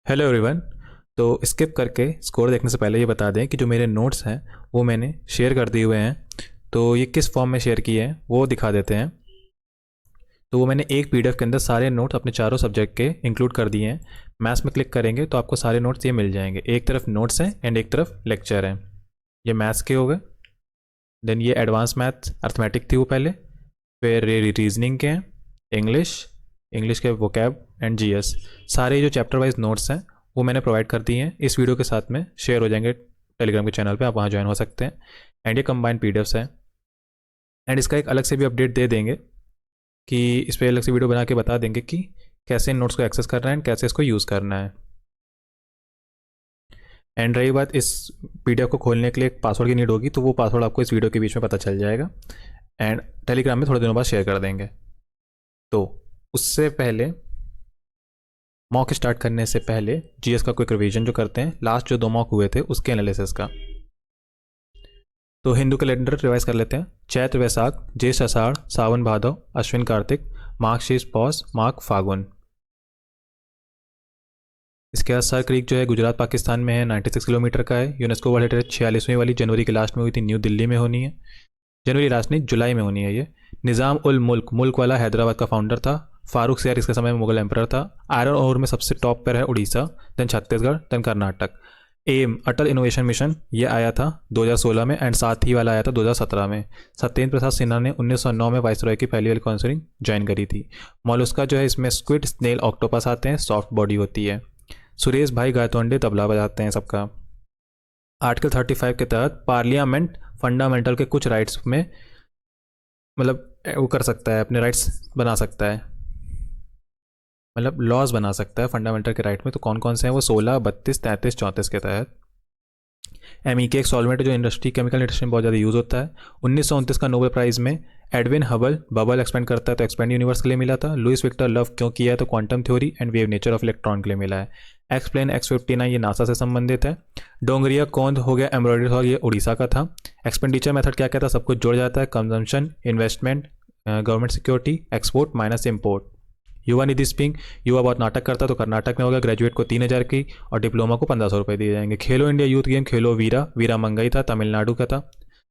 Hello everyone. तो skip करके score देखने से पहले ये बता दें कि जो मेरे नोट्स हैं वो मैंने शेयर कर दिए हुए हैं। तो ये किस फॉर्म में शेयर किए हैं वो दिखा देते हैं। तो वो मैंने एक पीडीएफ के अंदर सारे नोट्स अपने चारों सब्जेक्ट के इंक्लूड कर दिए हैं। मैथ्स में क्लिक करेंगे तो आपको सारे नोट्स ये मिल जाएंगे। एक तरफ नोट्स हैं एंड एक तरफ लेक्चर हैं। ये मैथ्स के हो गए। देन ये एडवांस मैथ्स अर्थमेटिक थी वो पहले। फिर ये रीजनिंग के हैं, इंग्लिश, इंग्लिश के वोकैब एंड जीएस। सारे जो चैप्टर वाइज नोट्स हैं वो मैंने प्रोवाइड कर दिए हैं। इस वीडियो के साथ में शेयर हो जाएंगे टेलीग्राम के चैनल पे, आप वहाँ ज्वाइन हो सकते हैं। एंड ये कंबाइंड पीडीएफ्स हैं। एंड इसका एक अलग से भी अपडेट दे देंगे कि इस पर अलग से वीडियो बना के बता देंगे कि कैसे इन नोट्स को एक्सेस करना है एंड कैसे इसको यूज़ करना है। एंड रही बात इस पीडीएफ को खोलने के लिए एक पासवर्ड की नीड होगी, तो वो पासवर्ड आपको इस वीडियो के बीच में पता चल जाएगा एंड टेलीग्राम में थोड़े दिनों बाद शेयर कर देंगे। तो उससे पहले मॉक स्टार्ट करने से पहले जीएस का क्विक रिवीजन जो करते हैं, लास्ट जो 2 मॉक हुए थे उसके एनालिसिस का। तो हिंदू कैलेंडर रिवाइज कर लेते हैं। चैत्र वैसाख, ज्येष्ठ आषाढ़, सावन भादव, अश्विन कार्तिक, माघ शीर्ष पौष, माघ फागुन। इसके बाद सर क्रीक जो है गुजरात पाकिस्तान में है, 96 किलोमीटर का है। यूनेस्को वर्ल्ड हेरिटेज 46वीं वाली जनवरी के लास्ट में हुई थी, न्यू दिल्ली में होनी है। जनवरी लास्ट नहीं, जुलाई में होनी है ये। निज़ाम उल मुल्क, मुल्क वाला हैदराबाद का फाउंडर था। फारूक सियार इसके समय में मुगल एम्पर था। आयरन ओर में सबसे टॉप पर है Orissa, then Chhattisgarh, then Karnataka. M Atal innovation mission ये आया था 2016 में एंड साथ ही वाला आया था 2017 में। सत्येंद्र प्रसाद सिन्हा ने 1909 में वाइसरॉय की पहली वाली काउंसिलिंग ज्वाइन करी थी। मॉलुस्का जो है इसमें स्क्विड, स्नेल, ऑक्टोपस आते हैं, सॉफ्ट बॉडी होती है। सुरेश भाई गायतोंडे तबला बजाते हैं सबका। आर्टिकल 35 के तहत पार्लियामेंट फंडामेंटल के कुछ राइट्स में मतलब वो कर सकता है, अपने राइट्स बना सकता है, मतलब लॉज बना सकता है फंडामेंटल के राइट में। तो कौन कौन से हैं वो? 16, 32, 33, 34 के तहत। एमईके एक सॉल्वेंट जो इंडस्ट्री, केमिकल इंडस्ट्री में बहुत ज़्यादा यूज़ होता है। 1929 का नोबेल प्राइज़ में एडविन हबल बबल एक्सपेंड करता है तो एक्सपेंड यूनिवर्स के लिए मिला था। लुइस विक्टर लव क्यों किया है तो quantum theory and wave nature of electron के लिए मिला है। एक्सप्लेन X59 ये नासा से संबंधित है। डोंगरिया कौंध हो गया एम्ब्रॉयडरी हॉल, ये उड़ीसा का था। एक्सपेंडिचर मेथड क्या कहता है? सब कुछ जुड़ जाता है, consumption, investment, government security, export minus import. युवा निधि स्कीम, युवा बहुत नाटक करता तो कर्नाटक में होगा, ग्रेजुएट को 3000 की और डिप्लोमा को 1500 रुपये दिए जाएंगे। खेलो इंडिया यूथ गेम, खेलो वीरा, वीरा मंगई था, तमिलनाडु का था,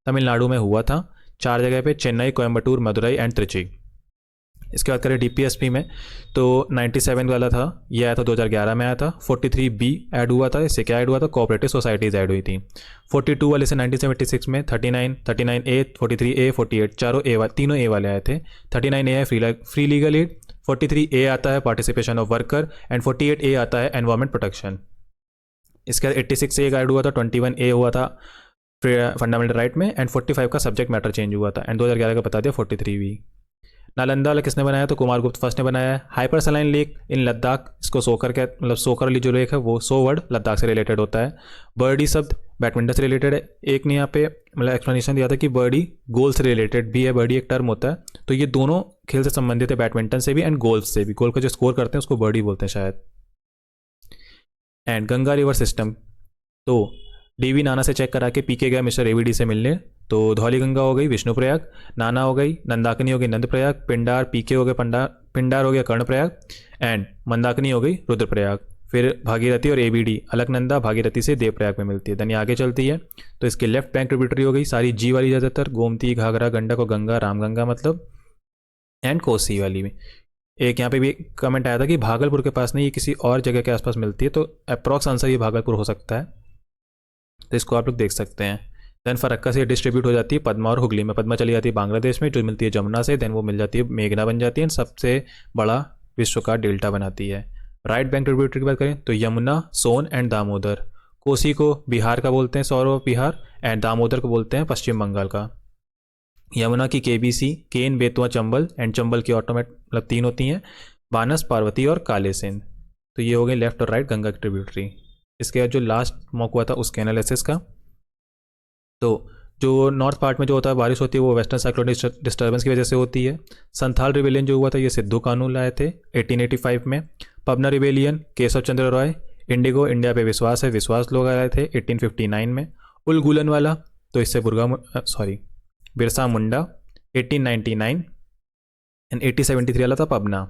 तमिलनाडु में हुआ था 4 जगह पे, चेन्नई, कोयम्बटूर, मदुरई एंड त्रिची। इसके बाद करें डीपीएसपी में तो 97 वाला था, ये आया था 2011 में आया था। 43B ऐड हुआ था, इससे क्या ऐड हुआ था? कोऑपरेटिव सोसाइटीज़ ऐड हुई थी। 42 वाले से 1976 में 39, 39A, 43A, 48 चारों तीनों ए वाले आए थे। 39A है फ्री लीगल एड, 43A आता है participation of worker and 48A आता है एनवायरमेंट प्रोटेक्शन। इसके बाद 86A ऐड हुआ था, 21A हुआ था फंडामेंटल राइट में एंड 45 का सब्जेक्ट मैटर चेंज हुआ था एंड 2011 का बता दिया 43B। नालंदा वाला किसने बनाया? तो कुमार गुप्त फर्स्ट ने बनाया है। Hyper saline lake in Ladakh, इसको सोकर के मतलब सोकर वाली जो लेक है वो सो वर्ड लद्दाख से रिलेटेड होता है। बर्डी शब्द बैडमिंटन से रिलेटेड है। एक ने यहाँ पे मतलब एक्सप्लेनेशन दिया था कि बर्डी गोल से रिलेटेड भी है, बर्डी एक टर्म होता है। तो ये दोनों खेल से संबंधित है, बैडमिंटन से भी एंड गोल्फ से भी। गोल का जो स्कोर करते हैं उसको बर्डी बोलते हैं शायद। एंड गंगा रिवर सिस्टम, तो डीवी नाना से चेक करा के पीके गया मिस्टर एवीडी से मिलने, तो धौली गंगा हो गई विष्णुप्रयाग, नाना हो गई, नंदाकिनी हो गई नंदप्रयाग, पिंडार पीके हो गए पिंडार हो गया कर्णप्रयाग एंड मंदाकिनी हो गई रुद्रप्रयाग। फिर भागीरथी और एबीडी अलकनंदा भागीरथी से देवप्रयाग में मिलती है। धनी आगे चलती है तो इसकी लेफ्ट बैंक ट्रिब्यूटरी हो गई सारी जी वाली ज़्यादातर, गोमती, घाघरा, गंडक और गंगा, रामगंगा मतलब, एंड कोसी वाली में। एक यहाँ पे भी कमेंट आया था कि भागलपुर के पास नहीं, ये किसी और जगह के आसपास मिलती है, तो अप्रॉक्स आंसर ये भागलपुर हो सकता है, तो इसको आप लोग देख सकते हैं। देन फरक्का से डिस्ट्रीब्यूट हो जाती है पद्मा और हुगली में। पद्मा चली जाती है बांग्लादेश में, जो मिलती है जमुना से, देन वो मिल जाती है मेघना बन जाती है, सबसे बड़ा विश्व का डेल्टा बनाती है। राइट बैंक ट्रिब्यूटरी की बात करें तो यमुना, सोन एंड दामोदर। कोसी को बिहार का बोलते हैं, सौर ऑफ बिहार, एंड दामोदर को बोलते हैं पश्चिम बंगाल का। यमुना की केबीसी, केन, बेतवा, चंबल एंड चंबल की ऑटोमेट मतलब 3 होती हैं, बानस, पार्वती और काले सिंध। तो ये हो गई लेफ्ट और राइट गंगा की ट्रिब्यूटरी। इसके बाद जो लास्ट मॉक हुआ था उसके एनालिसिस का, तो जो नॉर्थ पार्ट में जो होता है बारिश होती है वो वेस्टर्न साइक्लोनिक डिस्टर्बेंस की वजह से होती है। संथाल रिबेलियन जो हुआ था ये सिद्धू कानून लाए थे 1885 में। पबना रिबेलियन केशव चंद्र रॉय। इंडिगो, इंडिया पे विश्वास है, विश्वास लोग आए थे 1859 में। उलगुलन वाला तो इससे बिरसा मुंडा 1899 एंड 1873 वाला था Pabna.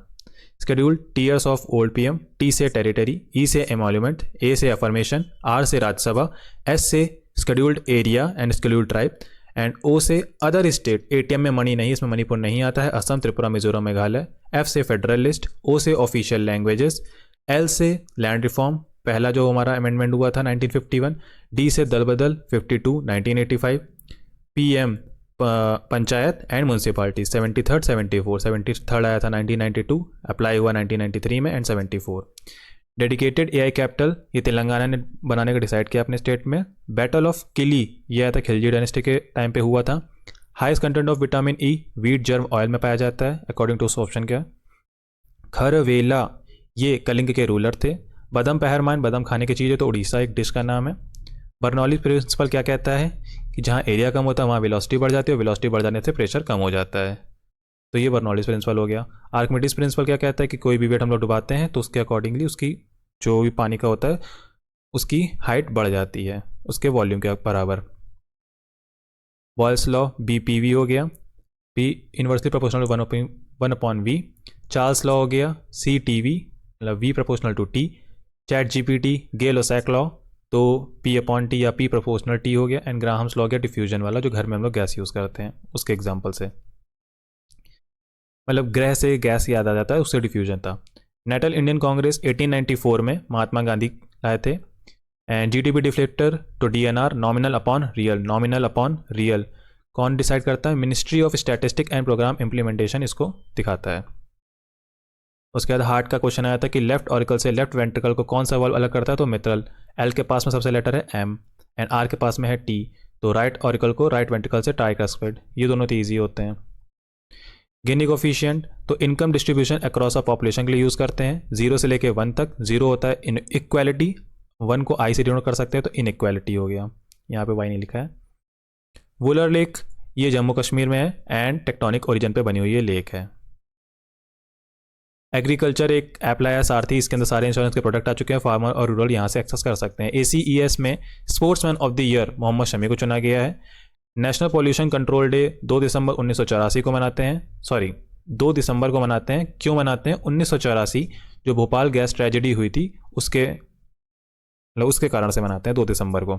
Scheduled tears of old PM, T से टेरिटरी, ई से एमोल्यूमेंट, ए से अफर्मेशन, आर से राज्यसभा, एस से scheduled area and scheduled tribe, and O से अदर स्टेट। एटीएम में मणि नहीं, इसमें मणिपुर नहीं आता है, असम, त्रिपुरा, मिजोरम, मेघालय। एफ से फेडरल लिस्ट, ओ से ऑफिशियल लैंग्वेजेस, एल से लैंड रिफॉर्म, पहला जो हमारा अमेंडमेंट हुआ था 1951, डी से दल बदल 52 1985, PM panchayat and municipality 73rd 74, 73rd आया था 1992, अप्लाई हुआ 1993 में, एंड 74। डेडिकेटेड एआई कैपिटल ये तेलंगाना ने बनाने का डिसाइड किया अपने स्टेट में। बैटल ऑफ किली ये आया था खिलजी डायनेस्टी के टाइम पे हुआ था। Highest content of vitamin E wheat germ oil में पाया जाता है अकॉर्डिंग टू उस ऑप्शन क्या। खरवेला ये कलिंग के रूलर थे। बदम पहरमान बदम खाने की चीज़ है तो उड़ीसा एक डिश का नाम है। बर्नौली प्रिंसिपल क्या कहता है कि जहाँ एरिया कम होता है वहाँ वेलोसिटी बढ़ जाती है, वेलोसिटी बढ़ जाने से प्रेशर कम हो जाता है। तो ये बर्नौलीज प्रिंसिपल हो गया। आर्किमिडीज प्रिंसिपल क्या कहता है कि कोई भी वेट हम लोग डुबाते हैं तो उसके अकॉर्डिंगली उसकी जो भी पानी का होता है उसकी हाइट बढ़ जाती है उसके वॉल्यूम के बराबर। बॉयल्स लॉ BPV हो गया, P inversely proportional 1/V। Charles law हो गया CTV मतलब V proportional to T। Chat GPT Gay Lussac law तो P/T या P प्रोपोर्शनल T हो गया। एंड ग्राहम्स लॉ हो गया डिफ्यूजन वाला जो घर में हम लोग गैस यूज़ करते हैं उसके एग्जाम्पल से, मतलब ग्रह से गैस याद आ जाता है उससे डिफ्यूजन था। नेटल इंडियन कांग्रेस 1894 में महात्मा गांधी लाए थे। एंड GDP डिफ्लेक्टर तो DNR नॉमिनल अपॉन रियल कौन डिसाइड करता है? Ministry of statistic and programme implementation इसको दिखाता है। उसके बाद हार्ट का क्वेश्चन आया था कि लेफ्ट ऑरिकल से लेफ्ट वेंट्रिकल को कौन सा वाल्व अलग करता है? तो मित्रल। एल के पास में सबसे लेटर है M एंड R के पास में है T, तो राइट ऑरिकल को राइट वेंट्रिकल से ट्राइकास्पिड। ये दोनों तो ईजी होते हैं। गिनी कोफिशिएंट तो income distribution across a population के लिए यूज़ करते हैं। 0 से लेके 1 तक। 0 होता है इन इक्वालिटी, 1 को I से डिनोट कर सकते हैं तो इन इक्वालिटी हो गया, यहाँ पे Y नहीं लिखा है। वुलर लेक ये जम्मू कश्मीर में है एंड टेक्टोनिक ओरिजिन पे बनी हुई ये लेक है। एग्रीकल्चर एक ऐप लाया सारथी, इसके अंदर सारे इंश्योरेंस के प्रोडक्ट आ चुके हैं, फार्मर और रूरल यहाँ से एक्सेस कर सकते हैं। ACES में sportsman of the year Mohammed Shami को चुना गया है। नेशनल पॉल्यूशन कंट्रोल डे 2 दिसंबर 1984 को मनाते हैं, 2 दिसंबर को मनाते हैं। क्यों मनाते हैं? 1984 जो भोपाल गैस ट्रेजेडी हुई थी उसके कारण से मनाते हैं 2 दिसंबर को।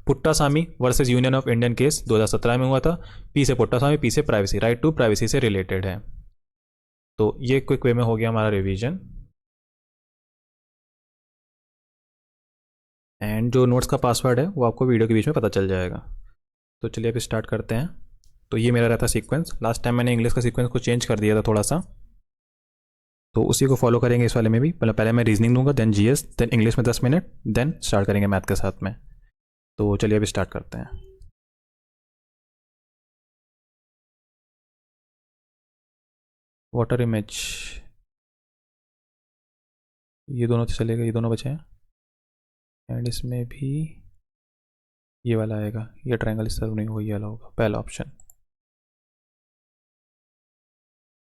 Puttaswamy versus union of Indian case 2017 में हुआ था। P से पुट्टासामी, P से प्राइवेसी, राइट टू प्राइवेसी से रिलेटेड है। तो ये क्विक वे में हो गया हमारा रिवीजन। एंड जो नोट्स का पासवर्ड है वो आपको वीडियो के बीच में पता चल जाएगा। तो चलिए अब स्टार्ट करते हैं। तो ये मेरा रहता सीक्वेंस। लास्ट टाइम मैंने इंग्लिश का सीक्वेंस को चेंज कर दिया था थोड़ा सा, तो उसी को फॉलो करेंगे इस वाले में भी। पहले मैं रीजनिंग दूंगा, देन GS, देन इंग्लिश में 10 मिनट, देन स्टार्ट करेंगे मैथ के साथ में। तो चलिए अभी स्टार्ट करते हैं। वाटर इमेज ये दोनों तो चलेगा, ये दोनों बचे हैं। एंड इसमें भी ये वाला आएगा, ये ट्रायंगल इस तरफ नहीं हो, ये वाला होगा पहला ऑप्शन।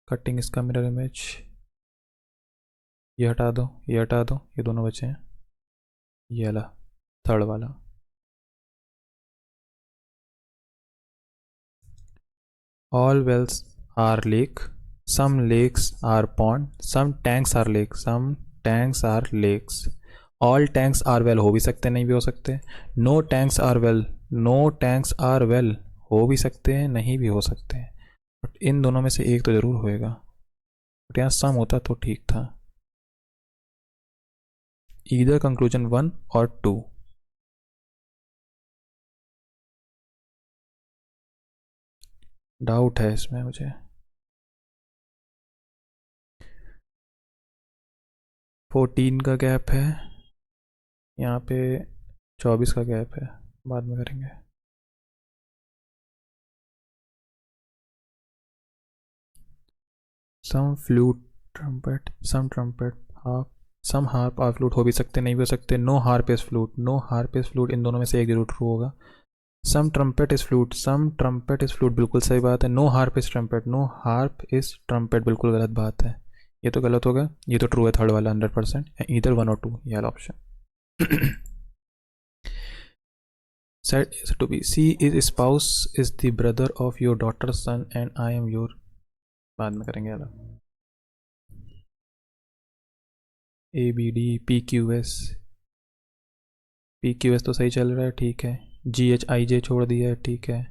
कटिंग इसका मिरर इमेज ये हटा दो, ये हटा दो, ये दोनों बचे हैं। ये वाला थर्ड वाला। All wells are lake, some lakes are pond, some tanks are lake, some tanks are lakes. All tanks are well हो भी सकते हैं, नहीं भी हो सकते। No tanks are well, no tanks are well हो भी सकते हैं, नहीं भी हो सकते हैं। बट इन दोनों में से एक तो ज़रूर होएगा। बट यहाँ सम होता तो ठीक था। ईदर कंक्लूजन 1 और 2। डाउट है इसमें मुझे। 14 का गैप है, यहाँ पे 24 का गैप है, बाद में करेंगे। Some flute trumpet, some trumpet harp, some harp are flute हो भी सकते, नहीं भी हो सकते। No harp is flute, no harp is flute, इन दोनों में से एक जरूर ट्रू होगा। Some trumpet is flute, some trumpet is flute बिल्कुल सही बात है। No harp is trumpet, no harp is trumpet बिल्कुल गलत बात है, ये तो गलत होगा। ये तो ट्रू है थर्ड वाला 100%। ईदर 1 और 2 ये वाला option. said is to be, she is spouse is the brother of your daughter's son and I am your, बाद में करेंगे वाला। ABD PQS तो सही चल रहा है, ठीक है। GHIJ छोड़ दिया है, ठीक है।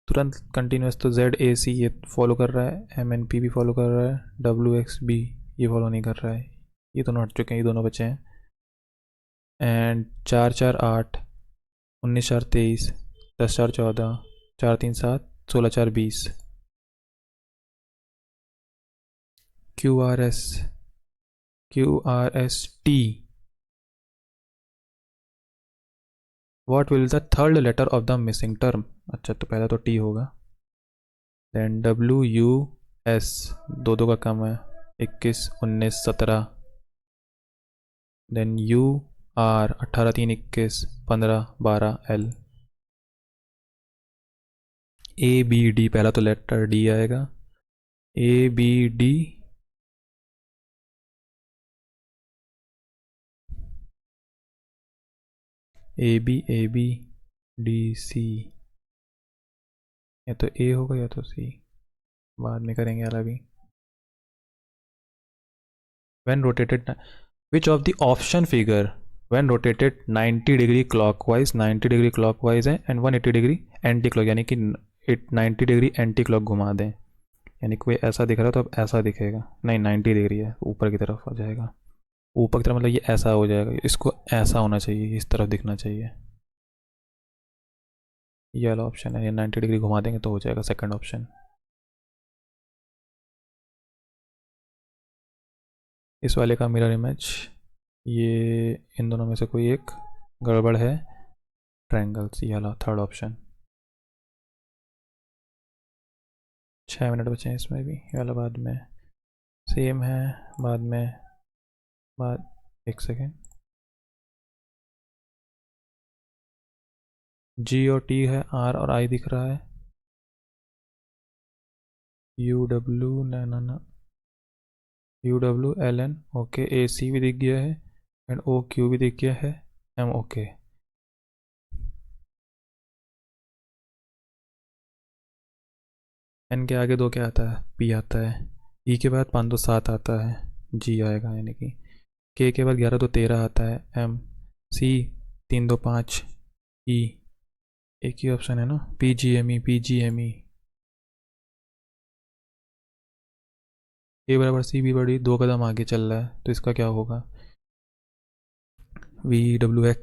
तुरंत कंटिन्यूस तो ZAC ये फॉलो कर रहा है, MNP भी फॉलो कर रहा है, WXB ये फॉलो नहीं कर रहा है। ये दोनों हट चुके हैं, ये दोनों बचे हैं। And 4 4 8 19 4 23 10 4 14 4 3 7 16 4 20 QRST What will the third letter of the missing term? अच्छा तो पहला तो T होगा, देन WUS दो दो का कम है, 21 19 17, देन UR 18 3 21 15 12 L। ABD पहला तो लेटर D आएगा, ABD ABC या तो A होगा या तो C, बाद में करेंगे यार अभी। When rotated, which of the option figure when rotated 90 degree clockwise 90 degree clockwise है and 180 degree anti clock, यानी कि 90 डिग्री एंटी क्लॉक घुमा दें, यानी कोई ऐसा दिख रहा है तो अब ऐसा दिखेगा, नहीं 90 डिग्री है ऊपर की तरफ आ जाएगा, ऊपर की तरफ मतलब ये ऐसा हो जाएगा, इसको ऐसा होना चाहिए, इस तरफ दिखना चाहिए। ये वाला ऑप्शन है, ये 90 डिग्री घुमा देंगे तो हो जाएगा सेकंड ऑप्शन। इस वाले का मिरर इमेज, ये इन दोनों में से कोई एक गड़बड़ है, ट्रायंगल्स, ये वाला थर्ड ऑप्शन। 6 मिनट बचे हैं इसमें भी, ये वाला बाद में सेम है, बाद एक सेकेंड, G और T है, R और I दिख रहा है, UW ना UWLN ओके, AC भी दिख गया है एंड OQ भी दिख गया है, M ओके। N के आगे 2 क्या आता है, P आता है, E के बाद 5 2 7 आता है, G आएगा, यानी कि K के बाद 11 2 13 आता है, M, C 3 2 5 E, एक ही ऑप्शन है ना, PGME A बराबर C, B बड़ी 2 कदम आगे चल रहा है तो इसका क्या होगा, VWX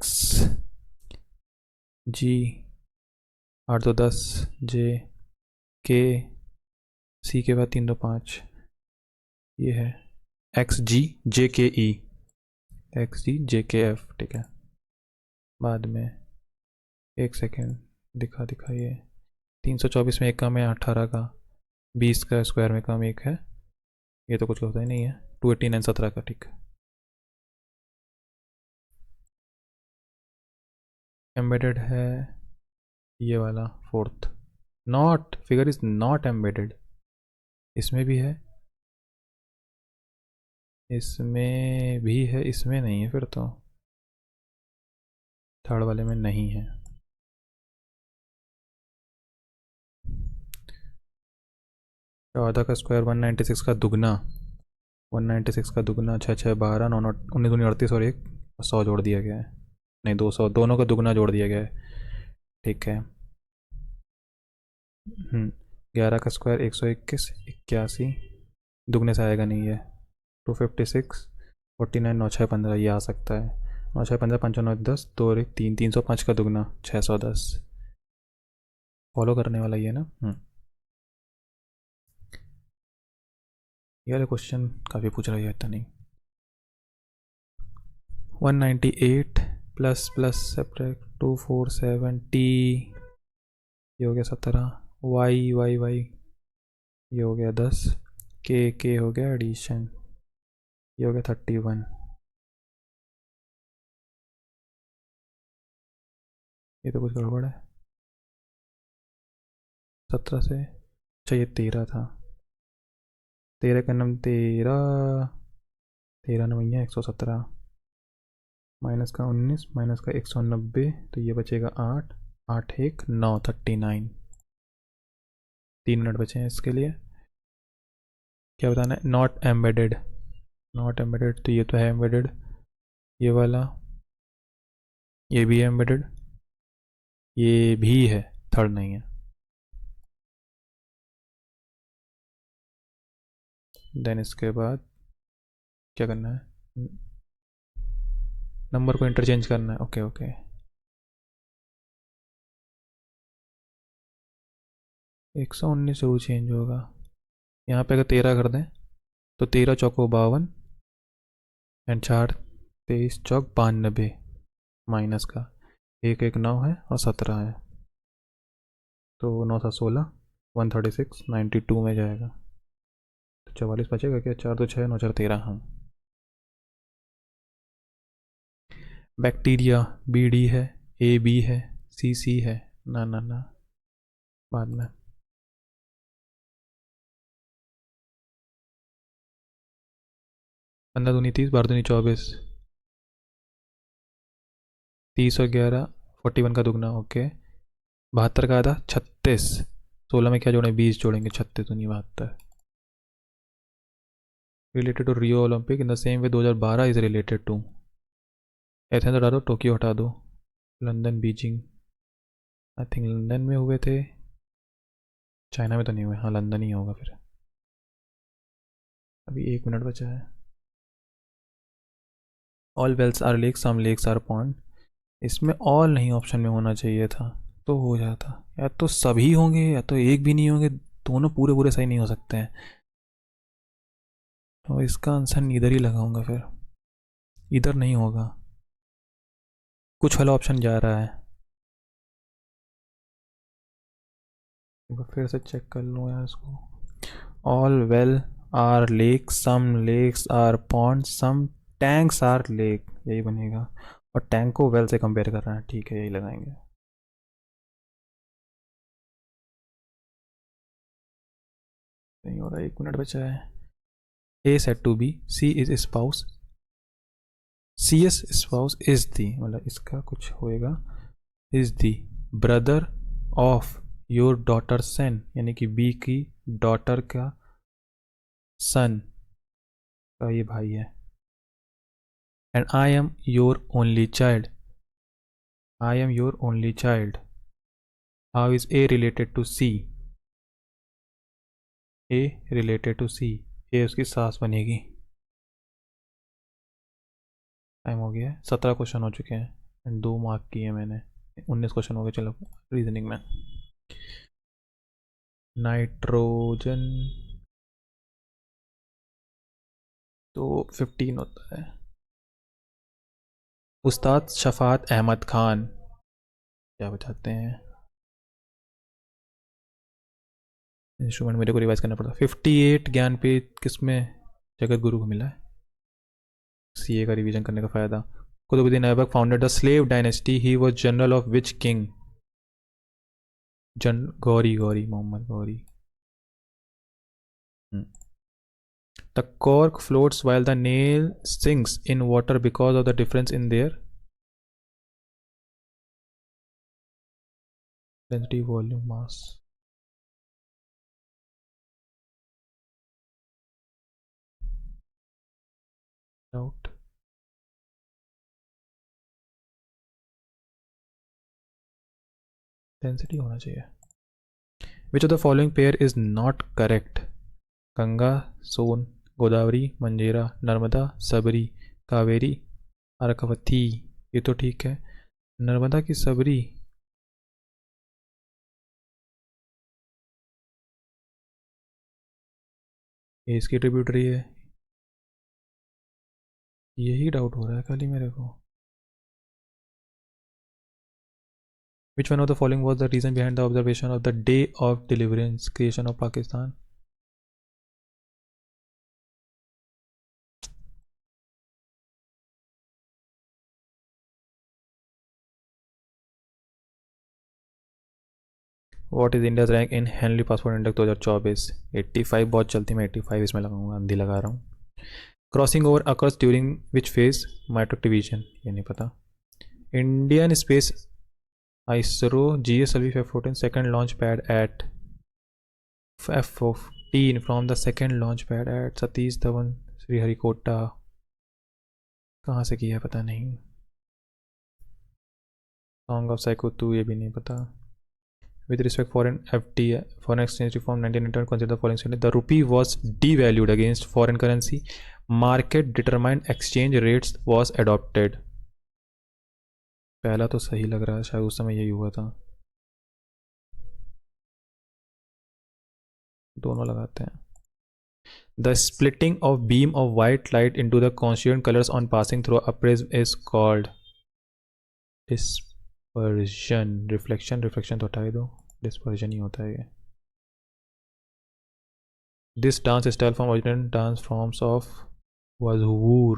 G 8 2 10 J K, C के बाद 3 2 5, ये है XGJKF, ठीक है। बाद में एक सेकेंड दिखा ये 324 में एक कम है 18 का, 20 का स्क्वायर में कम एक है, ये तो कुछ होता ही नहीं है, 289 17 का, ठीक है। एम्बेडेड है ये वाला fourth, not figure is not embedded, इसमें भी है, इसमें भी है, इसमें नहीं है, फिर तो थर्ड वाले में नहीं है। चौदह का स्क्वायर 196 का दुगना, 196 का दुगना 6 6 12 9 9 19 दूनी 38 और 100 जोड़ दिया गया है, नहीं 200, दोनों का दुगना जोड़ दिया गया है, ठीक है। 11 का स्क्वायर 121 81, दुगने से आएगा नहीं है, 256 49 9 6 15, ये आ सकता है, 9 6 15 5 9 10 2 और 1 3 305 का दुगना 610, फॉलो करने वाला ये ना। ये वाला क्वेश्चन काफ़ी पूछ रहा है, इतना नहीं। 198 प्लस प्लस सेपरेट 247 T, ये हो गया 17, Y ये हो गया 10, K हो गया एडिशन, ये हो गया 31, ये तो कुछ गड़बड़ है, 17 से, अच्छा ये 13 था, 13 का नम 13 नवैया 117, माइनस का 19 माइनस का 190, तो ये बचेगा 8 8 1 9 39, 3 मिनट बचे हैं इसके लिए। क्या बताना है, नॉट एम्बेडेड, नॉट एम्बेडेड, तो ये तो है एम्बेडेड, ये वाला, ये भी है एम्बेडेड, ये भी है, थर्ड नहीं है। देन इसके बाद क्या करना है, नंबर को इंटरचेंज करना है। ओके ओके, 119 जरूर चेंज होगा। यहाँ पे अगर 13 कर दें तो 13 चौको 52 एंड 4 23 चौक 92, माइनस का एक एक 9 है और 17 है, तो 9 7 16, 136 92 में जाएगा, तो 44 बचेगा क्या, 4 तो 6 9 4 13, हाँ। बैक्टीरिया बी डी है, ए बी है, सी सी है, ना ना ना, बाद में। 15 दूनी 30, 12 दूनी 24, 30 और 11 41 का दुगना, ओके। 72 का आधा 36, 16 में क्या जोड़ें, 20 जोड़ेंगे, 36 दूनी 72। Related to Rio Olympic in the same way 2012 is related to, Athens हटा दो, टोक्यो हटा दो, London Beijing, I think London में हुए थे, चाइना में तो नहीं हुए, हाँ लंदन ही होगा फिर। अभी 1 मिनट बचा है। All wells are lake, some lakes are pond, इसमें ऑल नहीं ऑप्शन में होना चाहिए था, तो हो जाता, या तो सभी होंगे या तो एक भी नहीं होंगे, दोनों पूरे पूरे सही नहीं हो सकते हैं, तो इसका आंसर इधर ही लगाऊंगा फिर, इधर नहीं होगा, कुछ वाला ऑप्शन जा रहा है, फिर से चेक कर लूँ यार इसको। All well are lake, some lakes are pond, some tanks are lake, यही बनेगा, और टैंक को वेल से कंपेयर कर रहा है, ठीक है यही लगाएंगे। नहीं हो रहा, 1 मिनट बचा है। A said to B, C is spouse, C's spouse is D, मतलब इसका कुछ होएगा, is D brother of your daughter son, यानी कि बी की डॉटर का सन का ये भाई है, and I am your only child, I am your only child, how is A related to C, A related to C, A उसकी सास बनेगी। टाइम हो गया है, 17 क्वेश्चन हो चुके हैं एंड 2 मार्क किए मैंने, 19 क्वेश्चन हो गए। चलो रीजनिंग में, नाइट्रोजन तो 15 होता है। उस्ताद शफात अहमद खान क्या बताते हैं, इंस्ट्रूमेंट मेरे को रिवाइज करना पड़ता। 58 ज्ञानपीठ किस में जगत गुरु को मिला है, सीए का रिवीजन करने का फायदा। Qutbuddin Aibak founded the slave dynasty, he was general of which king, जन Ghori, Gauri Mohammad Ghori. The cork floats while the nail sinks in water because of the difference in their density, volume, mass. Doubt. Density होना चाहिए। Which of the following pair is not correct? Ganga, सोन, गोदावरी, मंजेरा, नर्मदा, सबरी, कावेरी, अरकावती, ये तो ठीक है। नर्मदा की सबरी, ये इसकी ट्रिब्यूटरी है, यही डाउट हो रहा है खाली मेरे को। Which one of the following was the reason behind the observation of the day of deliverance, creation of Pakistan? What is India's rank in Henley passport index 2024? 85 बहुत चलती, मैं 85 इसमें लगाऊंगा, अंधी लगा रहा हूँ। Crossing over occurs during which phase, microactivation, ये नहीं पता। Indian space ISRO GSLV F-14 second launch pad at F-14 from the second launch pad at Satish Dhawan Sriharikota कहाँ से किया है पता नहीं। सॉन्ग ऑफ साइको 2 ये भी नहीं पता। With respect foreign FTA, foreign exchange reform 1991 consider the following statement. The rupee was devalued against foreign currency. Market determined exchange rates was adopted. पहला तो सही लग रहा है, शायद उस समय यही हुआ था। दोनों लगाते हैं। The splitting of beam of white light into the constituent colors on passing through a prism is called dispersion. Reflection तो हटा ही दो, dispersion ही होता है ये। This dance style from original dance forms of Wazhur.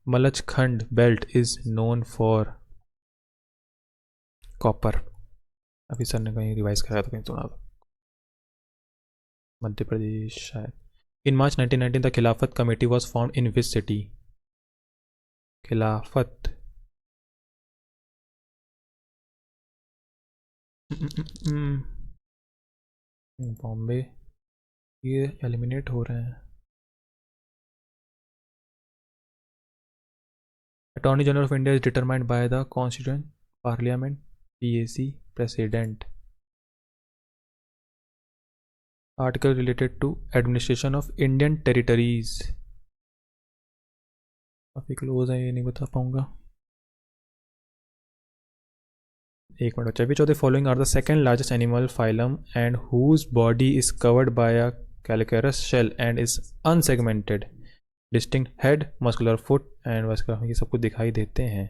Malachkhand belt is known for copper. अभी sir ने कहीं revise कराया तो कहीं सुना था। मध्य प्रदेश शायद। In March 1919 the Khilafat Committee was formed in which city? खिलाफत बॉम्बे। ये एलिमिनेट हो रहे हैं। Attorney General of India is determined by the Constituent Parliament, PAC, President. Article related to administration of Indian territories. काफ़ी क्लोज है, ये नहीं बता पाऊंगा। एक मिनट बच्चा। Which of the following are the second largest animal phylum and whose body is covered by a calcareous shell and is unsegmented? Distinct head, muscular foot and vascular, ये सब कुछ दिखाई देते हैं।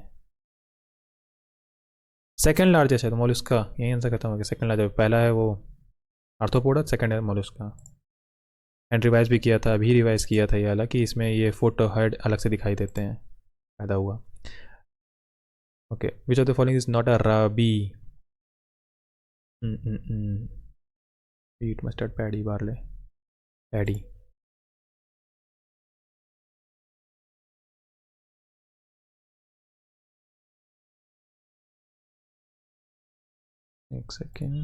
सेकेंड लार्जेस्ट है तो Mollusca, यही answer खत्म हो गया। सेकेंड लार्जेस्ट, पहला है वो आर्थ्रोपोडा, सेकेंड है मोलस्का। एंड रिवाइज भी किया था, अभी रिवाइज किया था ये अलग, कि इसमें ये फुट और हेड अलग से दिखाई देते हैं, पैदा हुआ। Okay, which of the following is not a rabi? Wheat, mustard, paddy, barley. Paddy. एक सेकेंड,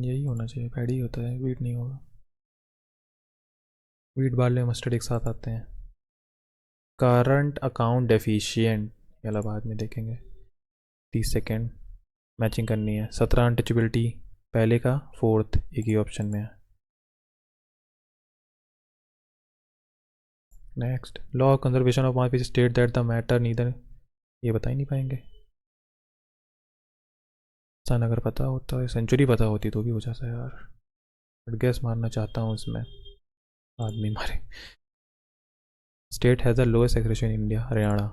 यही होना चाहिए, पैडी होता है, व्हीट नहीं होगा। व्हीट, बार्ले, मस्टर्ड एक साथ आते हैं। करंट अकाउंट डेफिशिएंट, ये बाद में देखेंगे। 30 सेकेंड मैचिंग करनी है। 17 अनटचेबिलिटी, पहले का फोर्थ एक ही ऑप्शन में है। Next, law of conservation of mass state that the matter neither, ये बता ही नहीं पाएंगे। सन अगर पता होता है, सेंचुरी पता होती तो भी हो जाता है यार, बट गैस मारना चाहता हूँ इसमें, आदमी मारे। State has the lowest excretion in India, Haryana.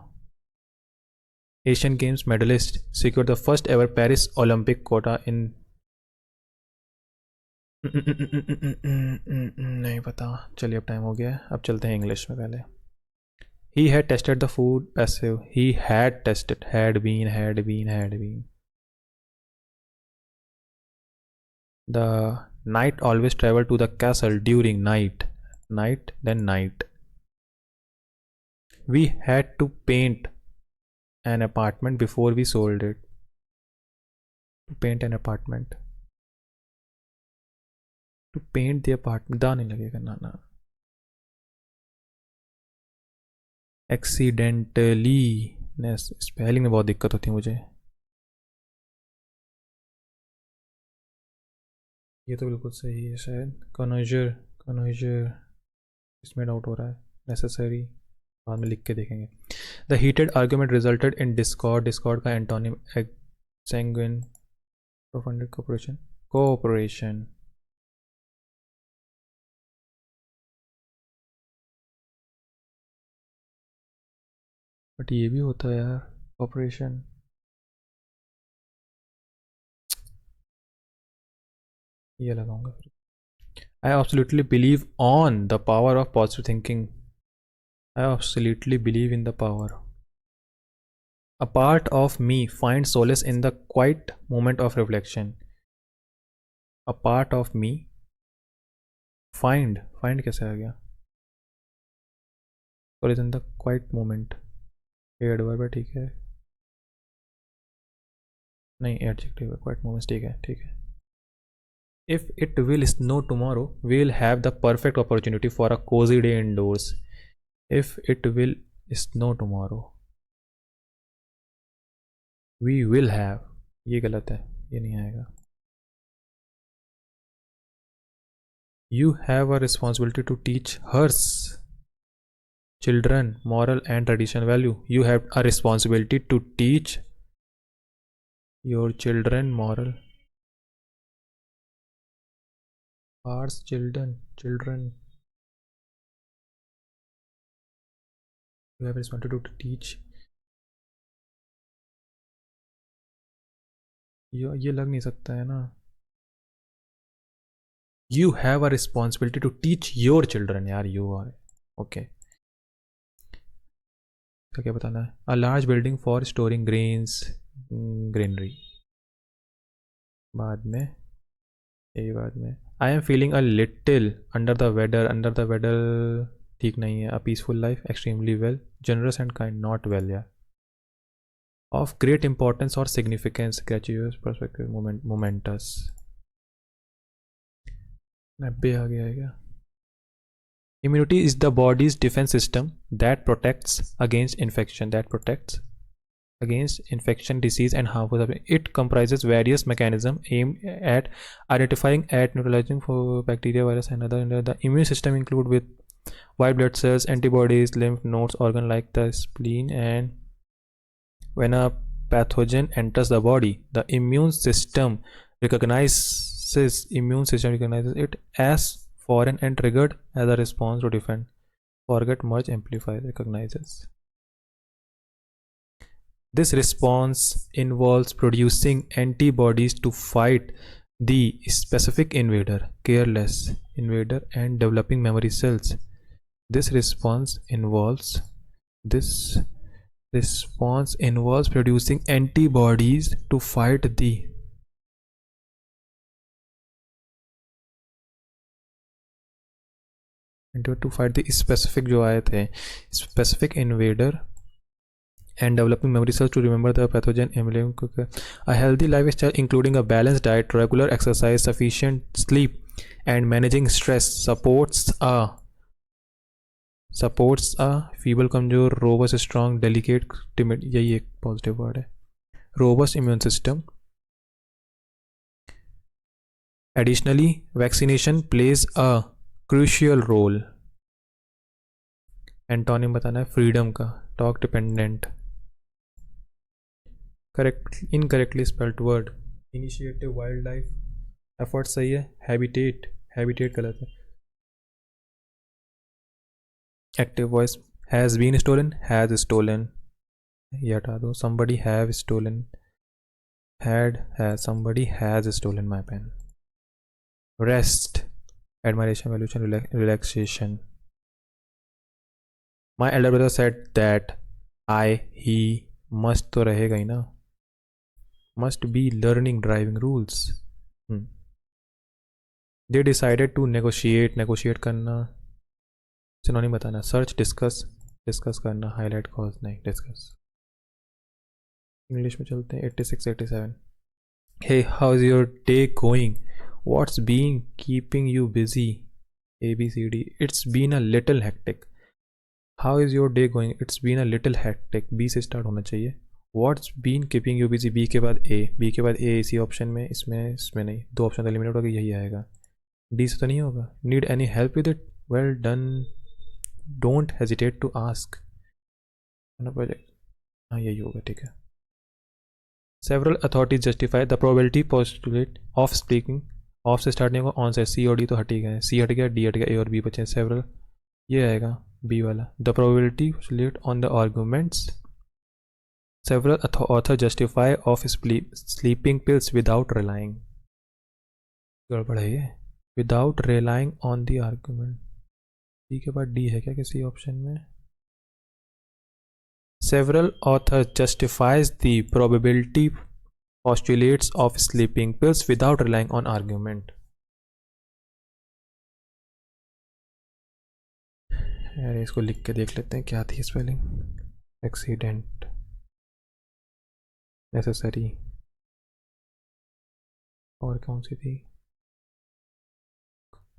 Asian Games medallist secure the first ever Paris Olympic quota in, नहीं पता। चलिए अब टाइम हो गया है, अब चलते हैं इंग्लिश में। पहले he had tested the food passive, he had tested, had been. The knight always traveled to the castle during night, then night. We had to paint an apartment before we sold it. To paint an apartment, to paint the apartment, da नहीं लगेगा ना। Accidentally, spelling में बहुत दिक्कत होती है मुझे। ये तो बिल्कुल सही है शायद। कनोजर इसमें डाउट हो रहा है। नेसेसरी बाद में लिख के देखेंगे। The heated argument resulted in Discord, Discord का एंटोनिम सैंग्विन, प्रोफंडेड कोऑपरेशन। बट ये भी होता है यार, कोऑपरेशन। ये लगाऊंगा फिर। I absolutely believe on the power of positive thinking. I absolutely believe in the power. A part of me finds solace in the quiet moment of reflection. A part of me find कैसे आ गया? Solace in the quiet moment. Adverb है, ठीक है। नहीं, adjective है, quite moments, ठीक है। If it will snow tomorrow, we'll have the perfect opportunity for a cozy day indoors. If it will snow tomorrow, we will have. ये गलत है, ये नहीं आएगा. You have a responsibility to teach hers children moral and traditional value. You have a responsibility to teach your children moral. Ours children. You have a responsibility to teach. ये लग नहीं सकता है ना. You have a responsibility to teach your children. यार you are okay. तो क्या बताना है? A large building for storing grains, greenery. बाद में यही बाद में. I am feeling a little under the weather. Under the weather ठीक नहीं है. A peaceful life, extremely well, generous and kind, not well यार. Of great importance or significance, gratuitous, perspective, momentous. 90 आ गया है क्या? Immunity is the body's defense system that protects against infection. Disease, and harmful substances. It comprises various mechanisms aimed at identifying and neutralizing for bacteria, virus, and other. The immune system include with white blood cells, antibodies, lymph nodes, organ like the spleen, and when a pathogen enters the body, the immune system recognizes it as foreign and triggered as a response to defend, forget, merge, amplify, recognizes. This response involves producing antibodies to fight the specific invader, careless invader, and developing memory cells. This response involves producing antibodies to fight the specific जो आए थे specific invader and developing memory cells to remember the pathogen. A healthy lifestyle including a balanced diet, regular exercise, sufficient sleep, and managing stress supports a feeble, कमजोर, robust, strong, delicate, timid. यही एक positive word है. Robust immune system. Additionally, vaccination plays a crucial role. Antonym बताना है freedom का. Talk dependent. Incorrectly spelled word. Initiative, wildlife, effort सही है. Habitat गलत है. Active voice. Has been stolen, has stolen. ये हटा दो. Somebody have stolen. Somebody has stolen my pen. Rest. Admiration, valuation, relaxation. My elder brother said that he must तो रहेगा ही ना. Must be learning driving rules. They decided to negotiate करना. Synonym बताना. Search, discuss करना. Highlight, cause नहीं. Discuss. English में चलते हैं. 86, 87. Hey, how's your day going? What's been keeping you busy? ABCD. It's been a little hectic. How is your day going? It's been a little hectic. B से start होना चाहिए. What's been keeping you busy? B के बाद A इसी option में, इसमें नहीं. दो ऑप्शन एलिमिनेट होगा, यही आएगा. D से तो नहीं होगा. Need any help with it? Well done. Don't hesitate to ask. हाँ यही होगा. ठीक है. Several authorities justify the probability postulate of speaking. Of से स्टार्ट नहीं होगा. ऑन से. C और D तो हट ही गए. C हट गया, D हट गया, A और B बचे. Several ये आएगा B वाला. The probability postulate on the arguments. Several authors justify of sleeping pills without relying. गड़बड़ है ये. Without relying on the argument. D के बाद D है क्या किसी ऑप्शन में? Several authors justifies the probability postulates of sleeping pills without relying on argument. यार इसको लिख के देख लेते हैं क्या थी स्पेलिंग. एक्सीडेंट, नेसेसरी, और कौन सी थी?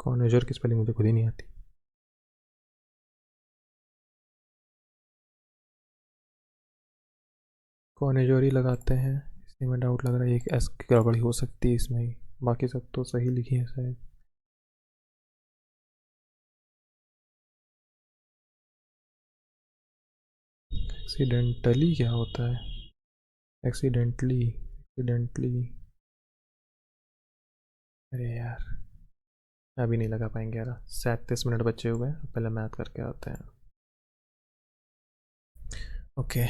कॉनेजर की स्पेलिंग मुझे खुद ही नहीं आती। कॉनेजर ही लगाते हैं, इसी में डाउट लग रहा है। एक एस की गड़बड़ी हो सकती है इसमें ही, बाकी सब तो सही लिखी है शायद। एक्सीडेंटली क्या होता है? एक्सीडेंटली, एक्सीडेंटली, अरे यार अभी नहीं लगा पाएंगे यार। 37 मिनट बचे हुए हैं, पहले मैथ करके आते हैं। Okay,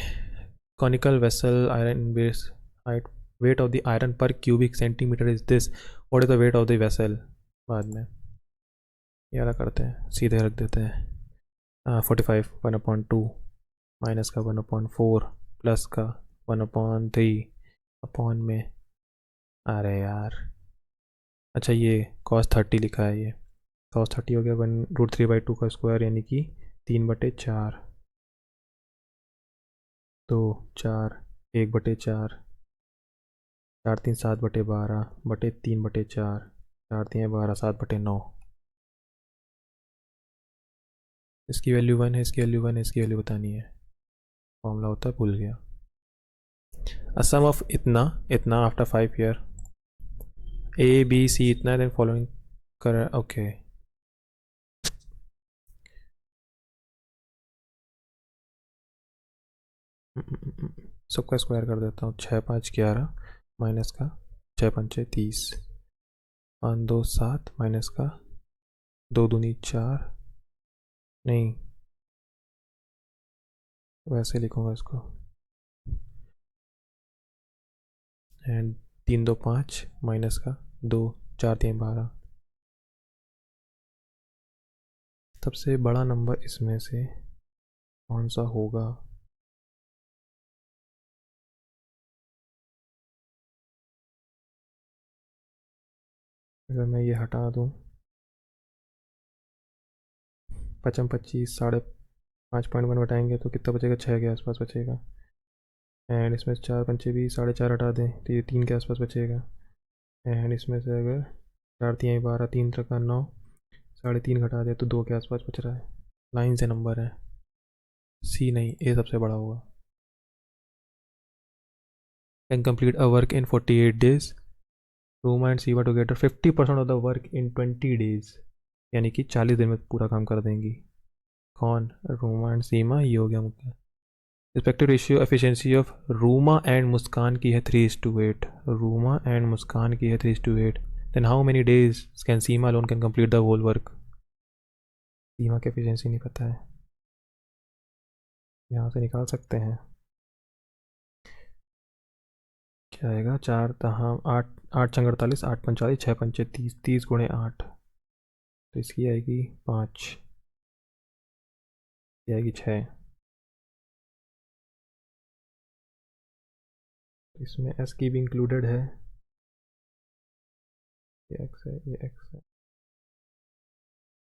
conical vessel iron base height, weight of the iron per cubic centimeter is this, what is the weight of the vessel? बाद में ये वाला करते हैं, सीधे रख देते हैं। 45 1/2 माइनस का 1/4 प्लस का 1/3 अपॉन में, अरे यार अच्छा ये cos 30 लिखा है, ये cos 30 हो गया 1√3/2 का स्क्वायर, यानी कि 3/4, 2 4 1/4, 4 3 7/12 बटे 3/4, 4 3 12 7/9। इसकी वैल्यू 1 है, इसकी वैल्यू 1 है, इसकी वैल्यू बतानी है। फॉर्मूला होता है, भूल गया। अ सम ऑफ इतना इतना after 5 year, A B C इतना, देन फॉलोइंग कर, ओके। सबका स्क्वायर कर देता हूँ। 6 5 11 माइनस का 6 5 30, 5 2 7 माइनस का 2 दूनी 4, नहीं वैसे लिखूँगा इसको, एंड 3 2 5 माइनस का 2, 4 3 12। सबसे बड़ा नंबर इसमें से कौन सा होगा? अगर मैं ये हटा दूँ, 5 25 5.1 घटाएंगे तो कितना बचेगा? 6 के आसपास बचेगा। एंड इसमें 4 5 20, 4.5 हटा दें तो ये 3 के आसपास बचेगा। एंड इसमें से अगर 4 3 12, 3 3 9, 3.5 घटा दें तो 2 के आसपास बच रहा है। लाइन से नंबर है, सी नहीं, ए सबसे बड़ा होगा। Can complete a work in 48 days, Ruma and Seema together 50% of the work in 20 days, यानी कि 40 दिन में पूरा काम कर देंगी। कौन? रूमा एंड सीमा, ये हो गया मुझे। Respective ratio efficiency of Ruma and Muskan की है 3:8। रूमा एंड मुस्कान की है 3:8। Then how many days can Seema alone can complete the whole work? Seema की एफिशिएंसी नहीं पता है, यहाँ से निकाल सकते हैं। क्या आएगा? 4 हाँ 8 8 छंग 48, 8 45, 6 पंचे 30, 30 गुणे 8, तो इसकी आएगी 5, ये आएगी 6। इसमें एस की भी इंक्लूडेड है, ये एक्स है, ये एक्स है,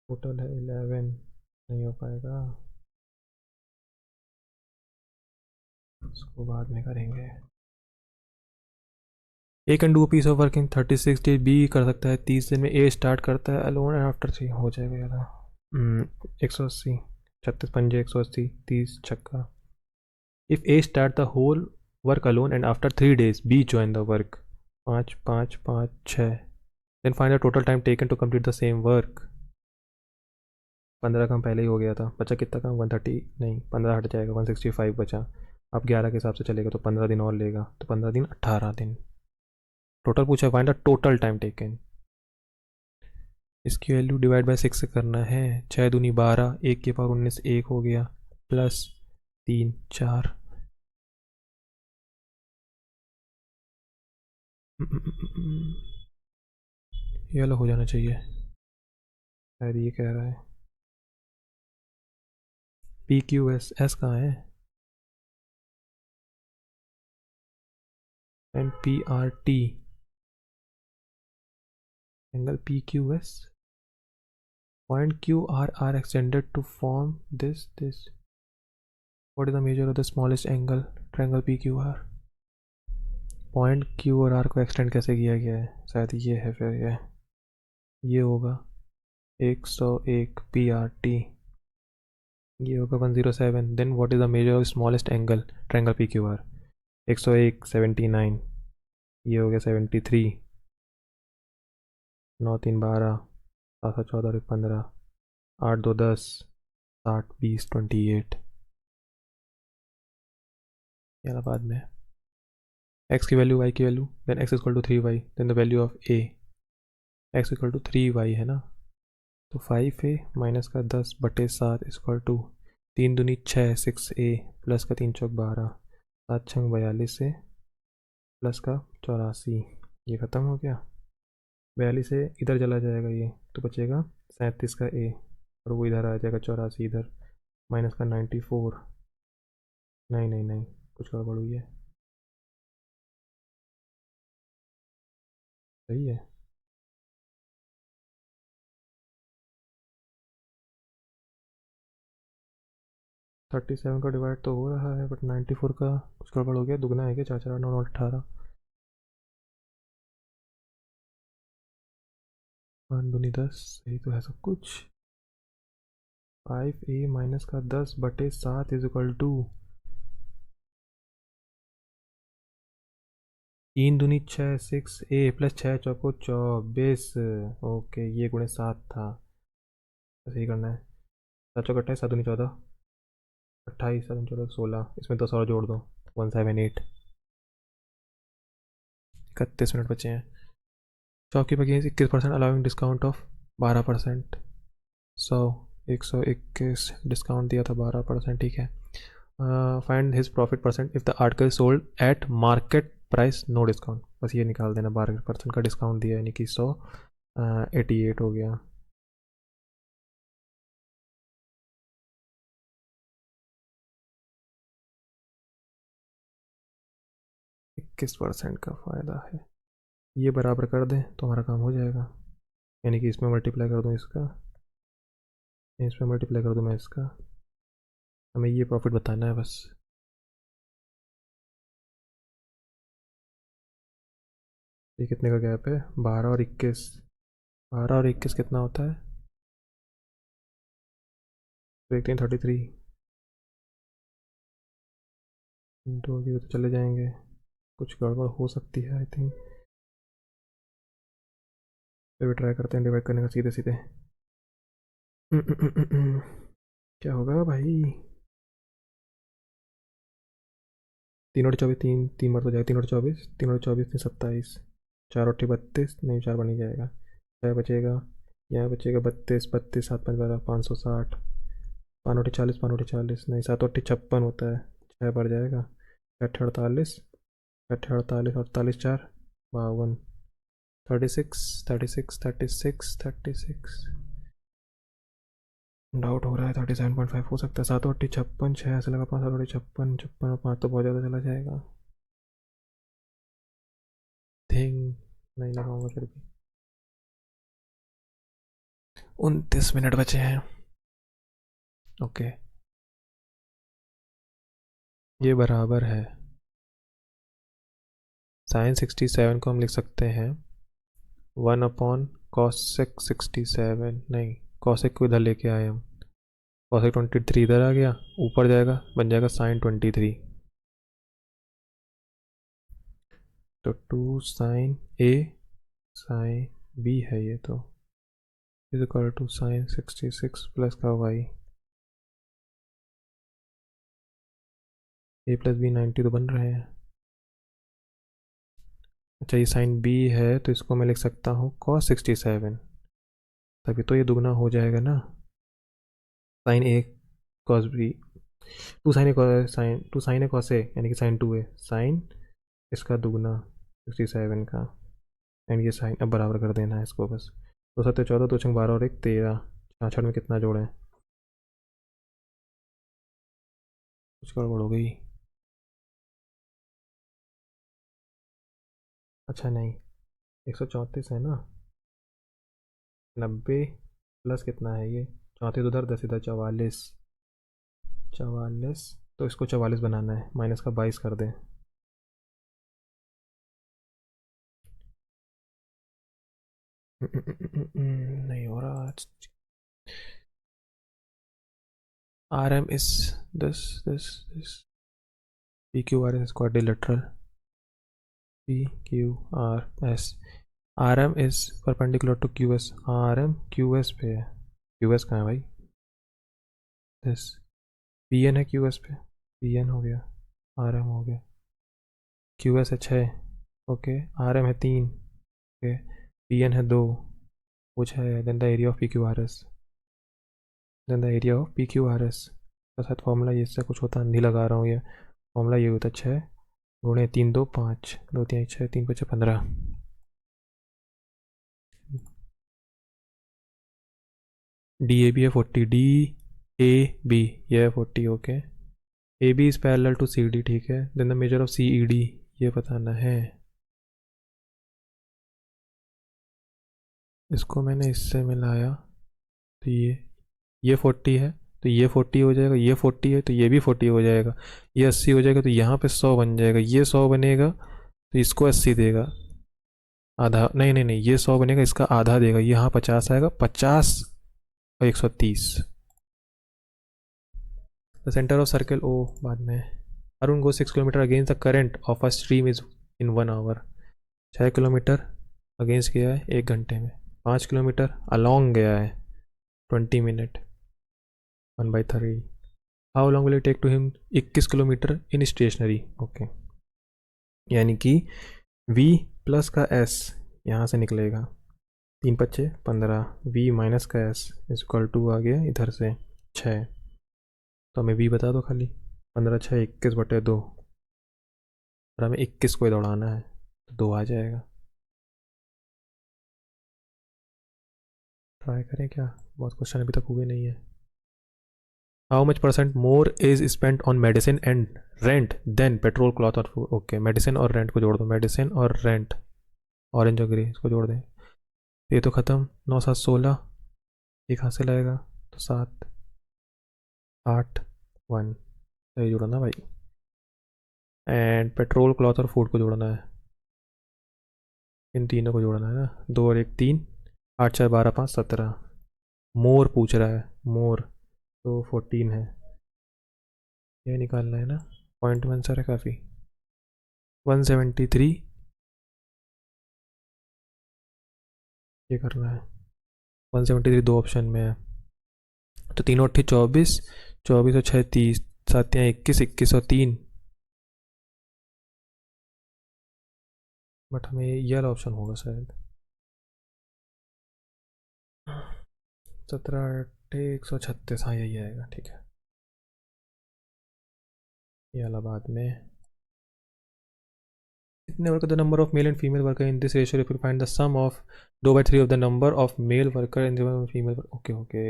टोटल है 11, नहीं हो पाएगा, उसको बाद में करेंगे। A can do piece of work in 36 days, B कर सकता है 30 दिन में, ए स्टार्ट करता है अलोन एंड आफ्टर 3, हो जाएगा यार। 180, 36 पंजे 180, 30 छक्का। If A start the whole work alone and after 3 days B join the work, 5 5 5 6, then find the total time taken to complete the same work. 15 काम पहले ही हो गया था, बचा कितना काम? 130, नहीं 15 हट जाएगा, 165 बचा। अब 11 के हिसाब से चलेगा तो 15 दिन और लेगा, तो 15 दिन 18 दिन टोटल पूछा। Find the total time taken, इसकी वैल्यू डिवाइड बाय 6 से करना है। 6 दूनी 12, 1 के पावर 19 1 हो गया, प्लस 3 4, ये वाला हो जाना चाहिए शायद, ये कह रहा है। पी क्यू एस, एस कहाँ है? And P R T, angle P Q S, point Q R R extended to form this this, what is the measure of the smallest angle triangle P Q R? Point Q और R को extend कैसे किया गया है? शायद ये है, फिर ये होगा। 101 PRT, ये होगा 107। Then what is the measure of smallest angle triangle PQR? 101 79, ये हो गया 73, 9 3 12, 7 7 14 और 15, 8 2 10, 60 20 28। ये बाद में x की वैल्यू y की value, then x equal to 3y, then the value of a, x equal to 3y है ना, तो 5a माइनस का 10/7 इक्वल टू 3 दूनी 6 6a प्लस का 3 चौक 12, 7 छंग 42 से प्लस का 84, ये ख़त्म हो गया। 42 से इधर चला जाएगा ये, तो बचेगा 37 का a, और वो इधर आ जाएगा 84 इधर, माइनस का 94, नहीं नहीं नहीं कुछ गड़बड़ हुई है, सही है। 37 का डिवाइड तो हो रहा है, बट 94 का कुछ गड़बड़ हो गया, दुगना है क्या, 4 4 8 9 18, 5 दूनी 10, सही तो है सब कुछ। 5a माइनस का 10/7 इज इक्वल टू 3 दूनी 6 6a प्लस 6 चौको 24, ओके ये गुणे 7 था, ऐसे ही करना है। 7 चौक 28, 7 दूनी 14, 28 7 14 16, इसमें 10 और जोड़ दो, 178। 31 मिनट बचे हैं। Shopkeeper against 21% allowing discount of 12%, 121 discount दिया था 12%, ठीक है। Find his profit percent if the article sold at market price no discount, बस ये निकाल देना, 12% का डिस्काउंट दिया यानी कि 188 हो गया। इक्कीस परसेंट का फ़ायदा है, ये बराबर कर दें तो हमारा काम हो जाएगा, यानी कि इसमें मल्टीप्लाई कर दूँ इसका, इसमें मल्टीप्लाई कर दूँ मैं इसका, हमें ये प्रॉफिट बताना है बस। ये कितने का गैप है, 12 और 21, 12 और 21 कितना होता है, देखते हैं 33, दो भी तो चले जाएंगे, कुछ गड़बड़ हो सकती है आई थिंक, फिर भी ट्राई करते हैं डिवाइड करने का सीधे सीधे। क्या होगा भाई, 3 और 24, 3 बार तो जाएगा, 3 और 24, 3 और 24 27, 4 और 32, नहीं 4 बन ही जाएगा, 6 बचेगा, यहाँ बचेगा 32 32 7 5 12, 560, 5 और 40, 5 और 40 नहीं, 7 और 56 होता है, 6 बढ़ जाएगा, 8 48, 8 48 48 4 52, 36 36 36 36, डाउट हो रहा है, 37.5 हो सकता है, 7 और 56, 6 ऐसे लगा, 5 और 56, 56 और 5 तो बहुत ज़्यादा चला जाएगा, थिंक नहीं लगाऊंगा फिर भी। 29 मिनट बचे हैं, ओके, ये बराबर है, साइन 67 को हम लिख सकते हैं 1/cosec 67, नहीं cosec को इधर लेके आए हम, cosec 23 इधर आ गया, ऊपर जाएगा बन जाएगा साइन 23, तो 2 साइन ए साइन बी है ये तो, is equal to sine 66 plus का वाई, ए प्लस बी 90 तो बन रहे हैं। अच्छा ये साइन बी है तो इसको मैं लिख सकता हूँ cos 67, तभी तो ये दुगना हो जाएगा ना, sign A cos B, 2 sign A cos A यानी कि साइन 2 ए, साइन इसका दुगना 67 का, एंड ये साइन, अब बराबर कर देना है इसको बस, 2 7 14, 2 6 12 और 1 13, 66 में कितना जोड़ें, कुछ गड़बड़ हो गई, अच्छा नहीं 134 है ना, 90 प्लस कितना है ये, 34 उधर 10 इधर, 44, 44, तो इसको 44 बनाना है, माइनस का 22 कर दें, नहीं हो रहा, RM is this PQRS is quadrilateral. PQRS. RM is perpendicular to QS. RM QS पे है. QS कहाँ है भाई? this PN है QS पे. PN हो गया. RM हो गया. QS है 6. ओके. RM है 3. ओके. PN है 2. वो 6 है. then the area of PQRS. then the area of PQRS का साथ फॉर्मूला ये इससे कुछ होता नहीं लगा रहा हूँ. ये फॉर्मूला ये होता 6 गुणे 3 2 5 2 3 6 3 5 15. DAB है 40. DAB ये है 40. Okay. AB is parallel to CD. ठीक है. Then the measure of CED ये बताना है. इसको मैंने इससे मिलाया तो ये 40 है तो ये 40 हो जाएगा. ये 40 है तो ये भी 40 हो जाएगा. ये 80 हो जाएगा तो यहाँ पे 100 बन जाएगा. ये 100 बनेगा तो इसको 80 देगा. आधा नहीं नहीं नहीं ये 100 बनेगा इसका आधा देगा. यहाँ 50 आएगा. 50 और 130. The centre of circle O बाद में. Arun go 6 kilometre against the current of a stream is in 1 hour. 6 kilometre against गया है 1 घंटे में. 5 किलोमीटर अलॉन्ग गया है 20 minute. 1/3. How long will it take to him 21 kilometre in stationary. Okay. यानी कि V प्लस का S यहाँ से निकलेगा. 3 5 15. V माइनस का S इज इक्वल टू आ गया इधर से 6. तो हमें V बता दो खाली. 15 6 21/2 और हमें 21 को दौड़ाना है तो 2 आ जाएगा. ट्राई करें क्या. बहुत क्वेश्चन अभी तक हुए नहीं है. How much % more is spent on medicine and rent then petrol cloth और फूड. ओके. मेडिसिन और रेंट को जोड़ दो. मेडिसिन और रेंट ऑरेंज और ग्रे इसको जोड़ दें. ये तो ख़त्म. 9 7 16. ये कहाँ से लाएगा तो 7 8 1. ये जोड़ना भाई. एंड पेट्रोल क्लॉथ और फूड को जोड़ना है. इन तीनों को जोड़ना है ना. 2 और 1 3. 8 4 12 5 17. मोर पूछ रहा है. मोर तो 14 है. ये निकालना है ना. पॉइंट में आंसर है काफ़ी. 173 ये करना है. 173 दो ऑप्शन में है तो 3 8 24. 24 और 6 30. 7 21 21 और 3. बट हमें ये वाला ऑप्शन होगा शायद. 17 8 136. हाँ यही आएगा. ठीक है. ये वाला बाद में. इतने worker the number of male and female worker in this ratio if you find the sum of 2/3 of the number of male worker in the female. Okay okay.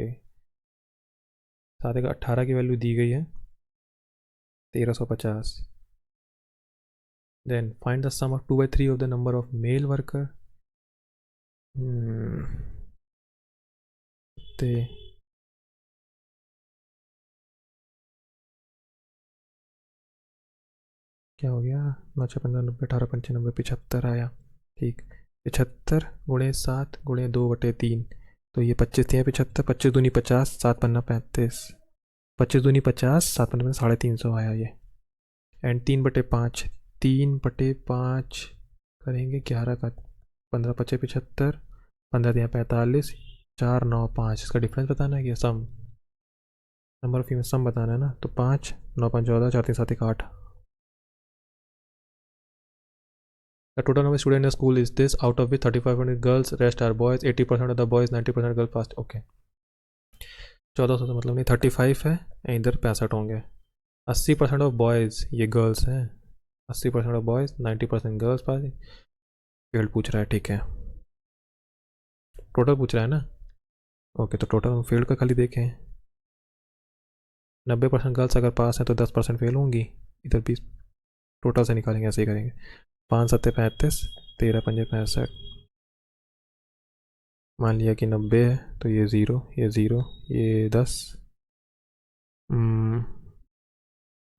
7 का 18 की वैल्यू दी गई है 1350. Then find the sum of 2/3 of the number of male worker. क्या हो गया. 9 6 15 90 18 95 75 आया. ठीक. 75 गुणे 7 गुणे 2/3. तो ये 25 थे. 75 25 दूनी 50 7 पन्ना 35. 25 दूनी 50 7 पन्ना 350 आया ये. एंड 3/5. 3/5 करेंगे 11 का. 15 25 75. 15 दिया 45. 4 9 5. इसका डिफरेंस बताना है कि सम नंबर ऑफ फीमेल सम बताना है ना. तो 5 9 5 14 4 3 7 1 8. The total number of students in the school is this, out of which 3500 girls, rest are boys, 80% of the boys, 90% girls passed. Okay. 1400 तो मतलब नहीं 35 है. इधर 65 होंगे. 80% ऑफ बॉयज़ ये गर्ल्स हैं. 80% of boys 90% girls pass. Field पूछ रहा है. ठीक है. टोटल पूछ रहा है ना. ओके. तो टोटल फील्ड का खाली देखें. 90% गर्ल्स अगर पास हैं तो 10% फेल होंगी. इधर भी टोटल से निकालेंगे. ऐसे ही करेंगे. 5 7 35. 13 5 65. मान लिया कि 90 है तो ये 0 ये 0 ये 10.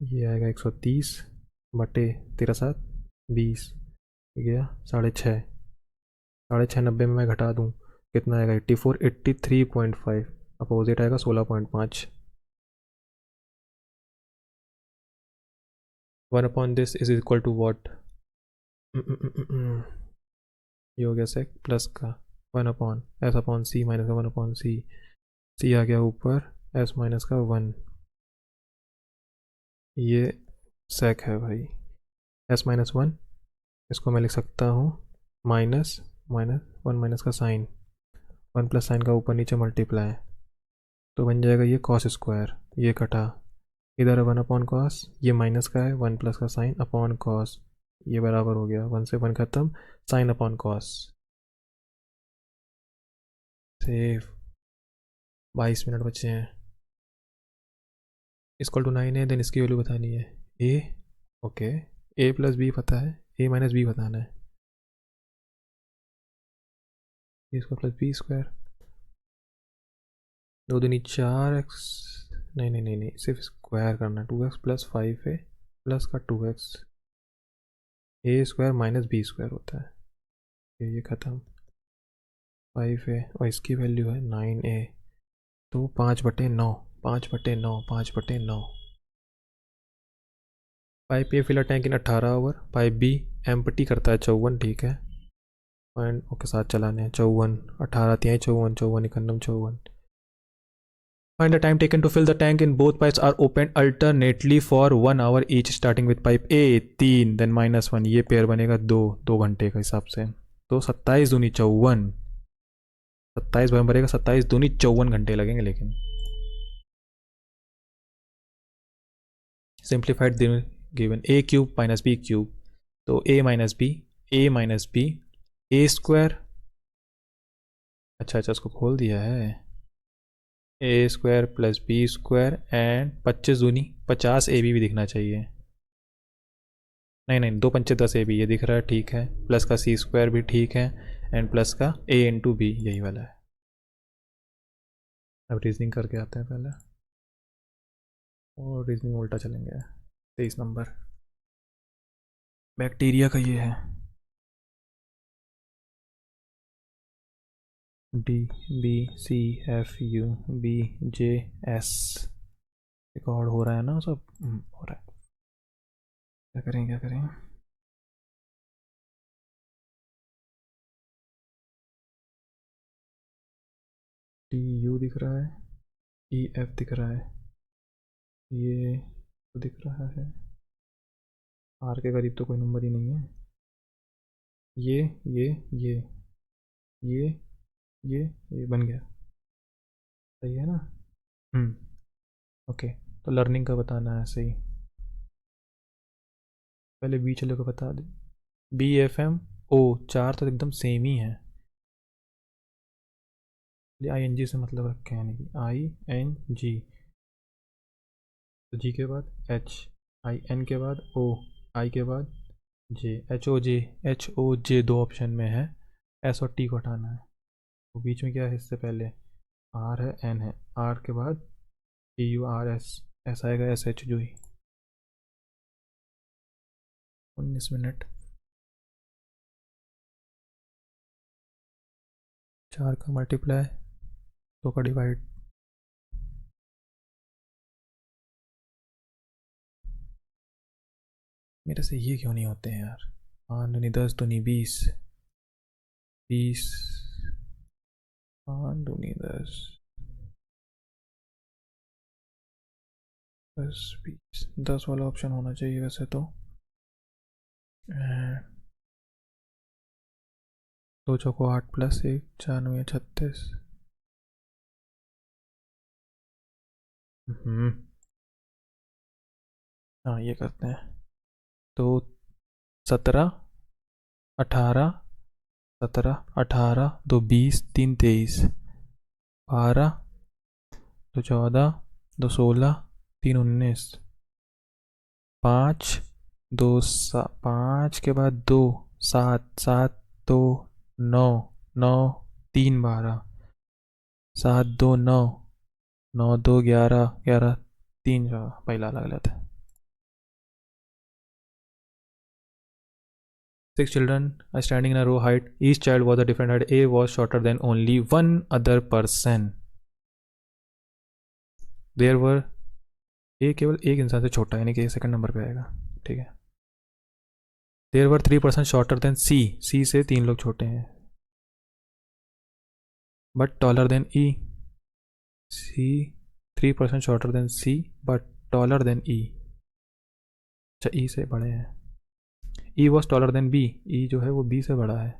ये आएगा 130 बटे 13 7 20 गया 6.5. 6.5 90 में मैं घटा दूँ कितना आएगा 84 83.5. अपोजिट आएगा 16.5. 1 upon this is equal to what, ये हो गया सेक प्लस का 1 upon S upon C minus का 1 अपॉन सी, सी आ गया ऊपर एस माइनस का 1, ये सेक है भाई एस माइनस 1, इसको मैं लिख सकता हूँ माइनस माइनस 1 माइनस का साइन 1 प्लस साइन का ऊपर नीचे मल्टीप्लाई, तो बन जाएगा ये कॉस स्क्वायर, ये कटा इधर 1 अपॉन कॉस, ये माइनस का है 1 प्लस का साइन अपॉन कॉस, ये बराबर हो गया 1 से 1 खत्म sine upon cos. Save 22 minute बचे हैं, इक्वल टू 9 है, देन इसकी वैल्यू बतानी है ए, ओके ए प्लस बी पता है, ए माइनस बी बताना है, A square plus B square, 2 दूनी 4x, नहीं नहीं नहीं नहीं सिर्फ स्क्वायर करना, 2x प्लस 5a प्लस का 2x, ए स्क्वायर माइनस बी स्क्वायर होता है, ये ख़त्म 5a और इसकी वैल्यू है 9a, तो 5/9, 5/9, 5/9, pipe A filler tank in 18 hour, pipe B empty करता है 54, ठीक है पॉइंट ओके साथ चलाने हैं 54, 18 तिहाई 54, 54 इकन्नम 54, find the time taken to fill the tank in both pipes are opened alternately for 1 hour each starting with pipe A 3 then -1, ये pair बनेगा 2 घंटे का हिसाब से, तो 27 दूनी 54, 27 में भरेगा 27 दूनी 54 घंटे लगेंगे, लेकिन simplified given a cube minus B cube, तो a minus B A square, अच्छा उसको खोल दिया है, A square plus B square and 25 दूनी 50 ए बी भी दिखना चाहिए, नहीं 2 पंचे 10 ए बी ये दिख रहा है, ठीक है प्लस का सी स्क्वायर भी ठीक है एंड प्लस का ए इंटू बी यही वाला है। अब रीजनिंग करके आते हैं पहले, और रीजनिंग उल्टा चलेंगे, 23 नंबर बैक्टीरिया का ये है, D B C F U B J S, record हो रहा है ना सब, हो रहा है, क्या करें टी यू दिख रहा है, ई एफ दिख रहा है, ये तो दिख रहा है, आर के करीब तो कोई नंबर ही नहीं है, ये ये ये ये ये बन गया, सही है ना, ओके तो लर्निंग का बताना है सही, पहले बी चलो को बता दे, बी एफ एम ओ 4 तो एकदम सेम ही है, आई एन जी से मतलब रखे हैं, यानी कि आई एन जी, तो जी के बाद एच, आई एन के बाद ओ, आई के बाद जे, एच ओ जे 2 ऑप्शन में है, एस और टी को हटाना है, तो बीच में क्या है, इससे पहले आर है एन है, आर के बाद T U R S, S आएगा एस एच जो ही, 19 मिनट, 4 का मल्टीप्लाई 2 का डिवाइड, मेरे से ये क्यों नहीं होते हैं यार, 5 दूनी 10 दूनी 20, 5 दूनी 10 20, 10 वाला ऑप्शन होना चाहिए वैसे तो, 2 चौको 8 प्लस 1 4 9 36, हाँ ये करते हैं, तो 17 18 17 18 2 20 3 23, 12 2 14 2 16 3 19, 5 2 5 के बाद 2 7 7 2 9 9 3 12, 7 2 9 9 2 11 11 3 पहला अलग लेते हैं, 6 children are standing in a row height, each child was a different height, A was shorter than only one other person, there were, A केवल एक इंसान से छोटा, यानी कि सेकंड नंबर पे आएगा, ठीक है। There were 3% shorter than C, C से 3 लोग छोटे हैं, but taller than E, C 3% shorter than C but taller than E. अच्छा, ई से बड़े हैं। E was taller than B, E जो है वो बी से बड़ा है।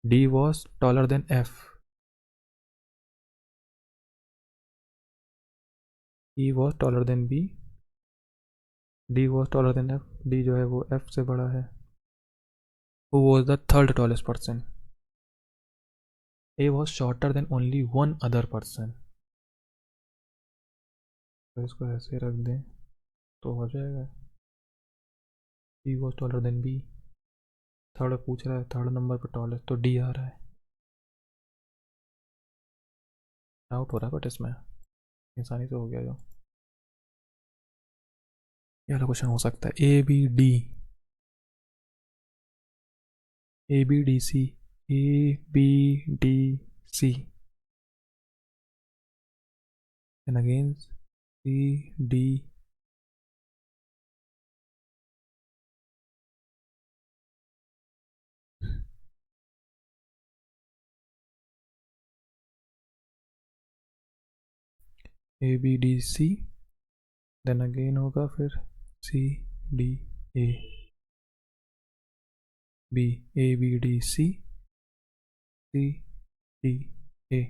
D was taller than F, E was taller than B, D was taller than F, D जो है वो एफ से बड़ा है। Who was the third tallest person? A was shorter than only one other person. तो इसको ऐसे रख दें तो हो जाएगा। E was taller than B, third पूछ रहा है, थर्ड नंबर पर टॉलेस्ट, तो डी आ रहा है। आउट हो रहा है बट इसमें इंसानी से हो गया जो। ये वाला क्वेश्चन हो सकता है A B D, A B D C, A B D C, and again C D, A B D C, then again होगा फिर C D A B, A B D C, C D A,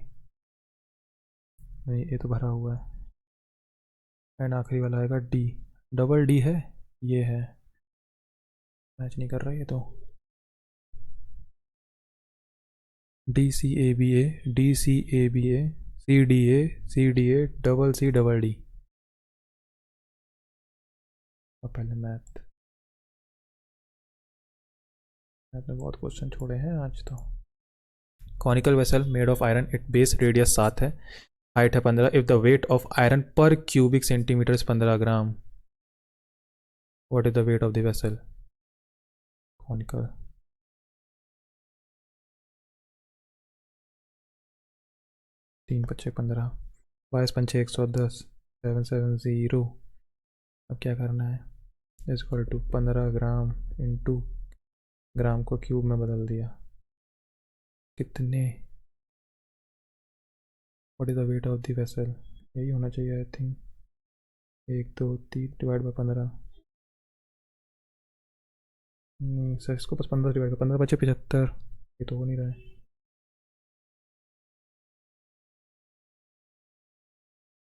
नहीं A तो भरा हुआ है, and आखिरी वाला आएगा डी। डबल डी है, ये है, मैच नहीं कर रहा ये तो। D C A B A, D C A B A, C D A, C D A, double C double D. और पहले मैथ में बहुत क्वेश्चन छोड़े हैं आज तो। Conical vessel made of iron, it base radius 7 है, हाइट है 15। If the weight of iron per cubic centimetre is 15 gram, what is the weight of the vessel? Conical 3×5=15, 22×6=110, 770। अब क्या करना है? Equal to 15 gram into gram को cube में बदल दिया, कितने? What is the weight of the vessel? यही होना चाहिए आई थिंक, 1 2 3 डिवाइड बाई 15। नहीं सर, इसको बस 15 डिवाइड 15×5=75, ये तो हो नहीं रहा है।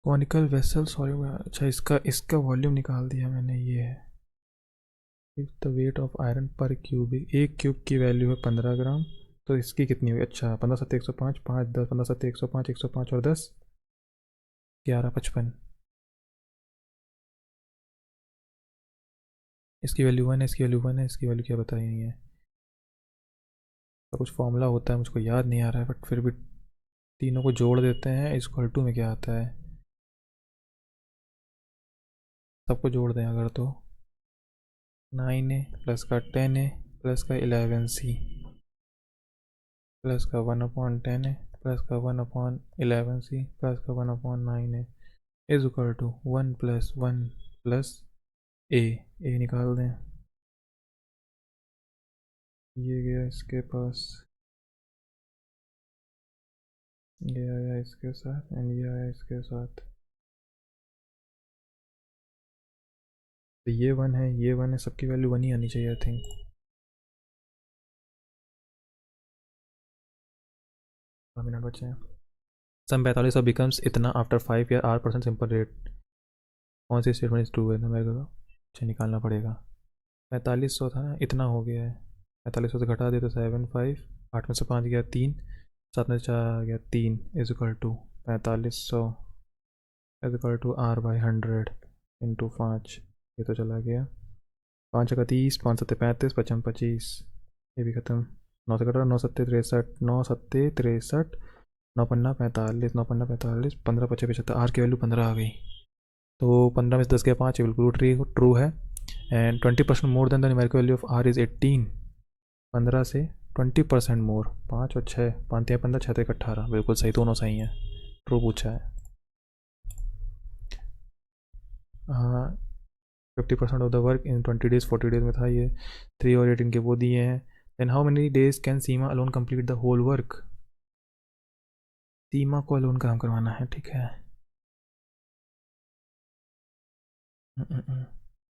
कॉनिकल वेसल, सॉरी, अच्छा इसका वॉल्यूम निकाल दिया मैंने, ये है। If the weight of iron per cubic, एक क्यूब की वैल्यू है 15 ग्राम, तो इसकी कितनी हुई? अच्छा 15×7=105, 5 10, 15×7=105, 105 और 10 11×55। इसकी वैल्यू 1 है, इसकी वैल्यू 1 है, इसकी वैल्यू क्या बताई नहीं है। तो कुछ फॉर्मूला होता है, मुझको याद नहीं आ रहा है, बट फिर भी तीनों को जोड़ देते हैं। इक्वल टू में क्या आता है? सबको जोड़ दें अगर तो 9a प्लस का 10a प्लस का 11c प्लस का 1/10a प्लस का 1/11c प्लस का 1/9a is equal to 1 + 1 plus a निकाल दें। ये गया इसके पास, ये आया इसके साथ, एंड ये आया इसके साथ। तो ये 1 है, ये 1 है, सबकी वैल्यू 1 ही आनी चाहिए आई थिंक। मिनट बचे हैं। सम 45 बिकम्स इतना after 5 year R% simple rate. कौन सी स्टेटमेंट इज ट्रू है? मेरे को अच्छा निकालना पड़ेगा। 4500 था ना, इतना हो गया है। 4500 से घटा दे तो 7 5, 8 में से 5 गया 3, 7 में से 4 गया 3, is equal to 4500 is equal to R/100 into 5। ये तो चला गया, 5 का 30, 5 7 35, 55 25, ये भी ख़त्म। 9 से कटा, 9 7 63, 9 7 63, 9 पन्ना 45, 9 पन्ना 45, 15 5 75, आर की वैल्यू 15 आ गई। तो 15 में से 10 गया 5, ये बिल्कुल ट्रू है। And 20% more than the numerical value of R is 18। 15 से 20% मोर, 5 और 6, 5 15, 6 18, बिल्कुल सही, दोनों सही हैं, ट्रू पूछा है। हाँ 50% of the work in 20 days, 40 days में था ये। 3 और 8 इनके वो दिए हैं। Then how many days can Seema alone complete the whole work. Seema को अलोन काम करवाना है, ठीक है।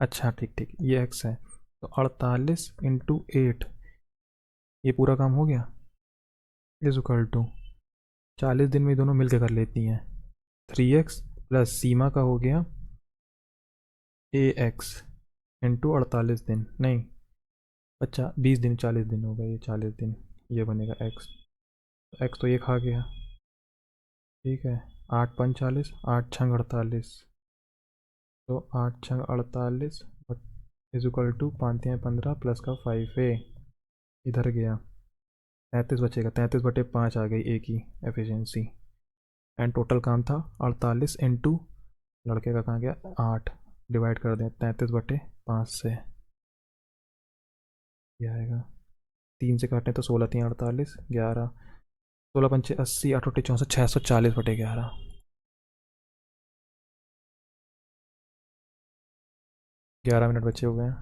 अच्छा ठीक ठीक, ये एक्स है, तो 48 × 8, ये पूरा काम हो गया। इज इक्वल टू 40 दिन में ये दोनों मिलकर कर लेती हैं। 3x प्लस सीमा का हो गया ax इंटू 48 दिन, नहीं 20 दिन, 40 दिन होगा ये, 40 दिन, ये बनेगा x। x तो ये खा गया, ठीक है। 8×5 = 40, 8×6 = 48, तो 8×6 = 48 इज इक्वल टू 5×3 = 15 प्लस का 5a इधर गया, 33 बचेगा। 33/5 आ गई ए की एफिशिएंसी। एंड टोटल काम था 48 इंटू लड़के का कहाँ गया 8, डिवाइड कर दें 33/5 से, यह आएगा 3 से काटें तो 16×3 = 48, 11, 16×5 = 80, 8×8 = 64, 640/11। 11 मिनट बचे हुए हैं।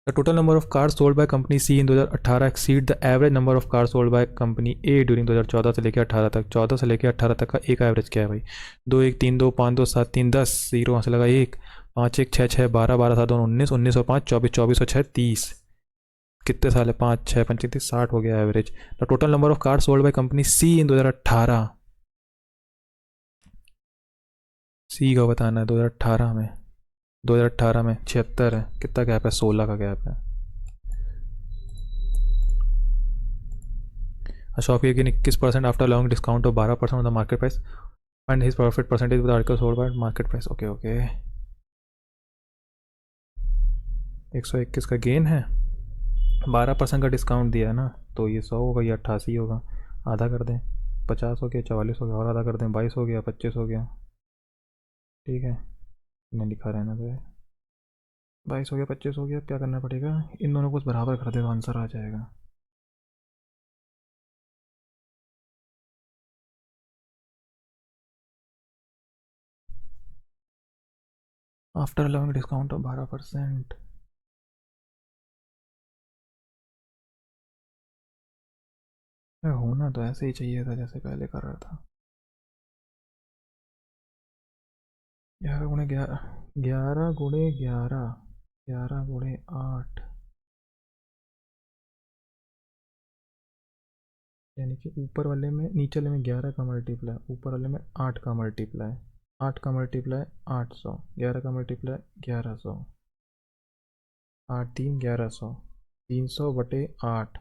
The total number of cars sold by company C in 2018 exceed the average number of cars sold by company A during 2014 से लेकर 18 तक। 14 से लेकर 18 तक का एक एवरेज क्या है भाई? 2 1 3 2 5 2 7 3 10, 0 वहाँ से लगा 1, 5 1 6 6 12 12 7 2 19, 19 और 5 24, 24 और 6 30। कितने साल है? 5 6 35 60 हो गया average. The total number of cars sold by company C in 2018, C का बताना है 2018 में। 2018 में 76 है, कितना गैप है? 16 का गैप है। शॉप ये gain 21% after long discount of 12% on the market price and his profit percentage with article sold by market price. Okay okay, 121 का गेन है, 12% का डिस्काउंट दिया है ना, तो ये 100 होगा, ये 88 होगा। आधा कर दें, 50 हो गया, 44 हो गया, और आधा कर दें 22 हो गया, 25 हो गया, ठीक है। मैं लिखा रहना तो है, 22 हो गया, 25 हो गया। क्या करना पड़ेगा, इन दोनों को बराबर कर दे तो आंसर आ जाएगा। आफ्टर अलाउइंग डिस्काउंट ऑफ 12%, होना तो ऐसे ही चाहिए था जैसे पहले कर रहा था। 11 × 11, 11 × 11, 11 × 8, यानी कि ऊपर वाले में, नीचे वाले में 11 का मल्टीप्लाई, ऊपर वाले में 8 का मल्टीप्लाई, 8 का मल्टीप्लाई 800, 11 का मल्टीप्लाई 1100, 8 3 1100, 300/8,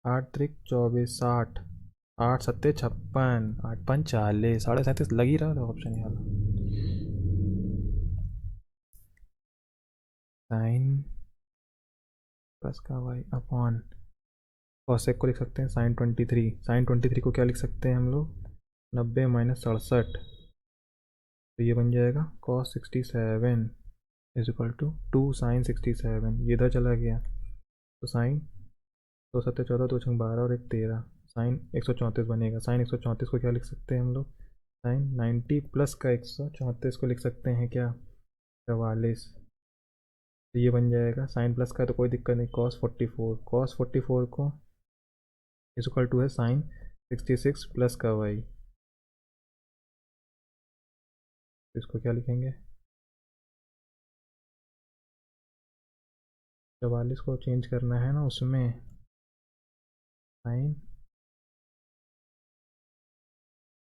8 3 24, 60, 8 7 56, 8 5 40, 37.5 लग ही रहा था ऑप्शन ये वाला। साइन प्लस का वाई अपॉन कॉसेक को लिख सकते हैं साइन 23। साइन 23 को क्या लिख सकते हैं हम लोग? 90 - 67, तो ये बन जाएगा cos 67 is equal to 2 sin 67। ये इधर चला गया तो साइन 2 7 14, 2 6 12 और 1 13, साइन 134 बनेगा। साइन 134 को क्या लिख सकते हैं हम लोग? साइन 90 प्लस का 134 को लिख सकते हैं क्या? 44, तो ये बन जाएगा साइन प्लस का, तो कोई दिक्कत नहीं, cos 44 को इज इक्वल टू है साइन 66 प्लस का वाई, तो इसको क्या लिखेंगे? 44 को चेंज करना है ना उसमें, साइन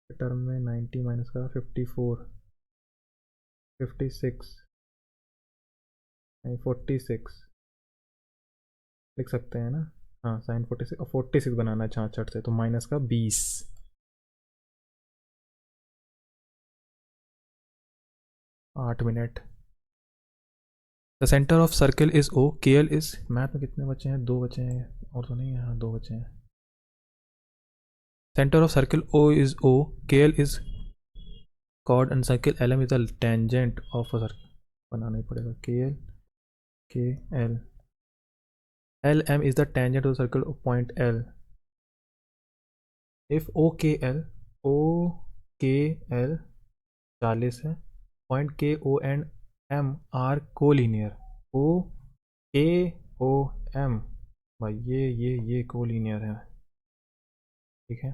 टर्म में 90 माइनस का 54, 56 नहीं 46 लिख सकते हैं ना। हाँ साइन 46 और 46 बनाना है 66 से, तो माइनस का 20। 8 minute. The centre of circle is O, K L is, math में कितने बचे हैं? 2 बचे हैं, और तो नहीं है, हाँ 2 बचे हैं। Centre of circle O is O, K L is chord and circle L M is the tangent of a circle. बनाना ही पड़ेगा, K L L M is the tangent of circle of point L. If O K L 40 है, point K O and M are collinear, O A O M, भाई ये collinear है, ठीक है।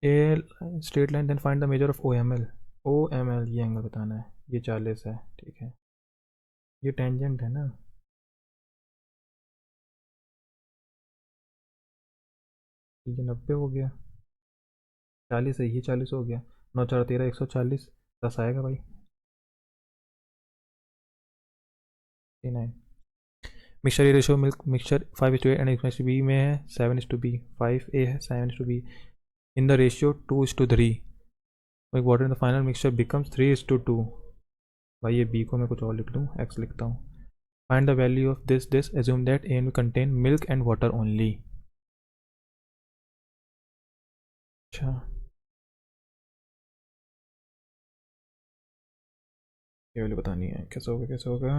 A straight line, then find the measure of O M L, ये angle बताना है, ये 40 है, ठीक है। ये टेंजेंट है ना, ये 90 हो गया, 40 है, ये 40 हो गया, 9 4 13 140, 10 आएगा भाई, 9। मिक्सचर ये रेशो मिल्क मिक्सचर 5:8 एंड इसमें बी में है 7:b, 5A है 7:b, in the ratio 2:3, water in the final mixture becomes 3:2। भाई ये बी को मैं कुछ और लिख लूँ, एक्स लिखता हूँ। Find the value of this assume that A and contain milk and water only. अच्छा, ये वाली बतानी है, कैसे होगा कैसे होगा।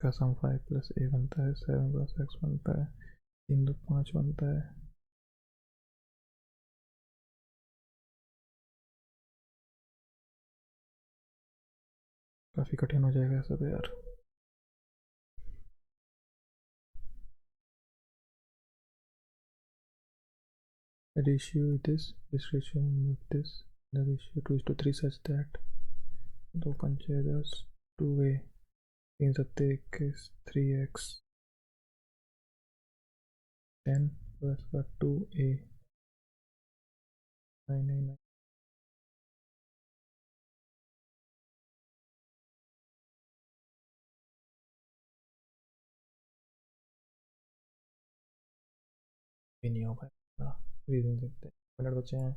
का सम 5 + a बनता है, 7 + x बनता है, 3 2 5 बनता है। काफ़ी कठिन हो जाएगा ऐसा तो यार। Ratio this ratio this, the ratio 2:3 such that 2 पंचे 10, 2a, 3 7 21, 3x 10 प्लस का 2a 9 भी नहीं हो पाएगा, रीजन देखते हैं, मिनट बचे हैं।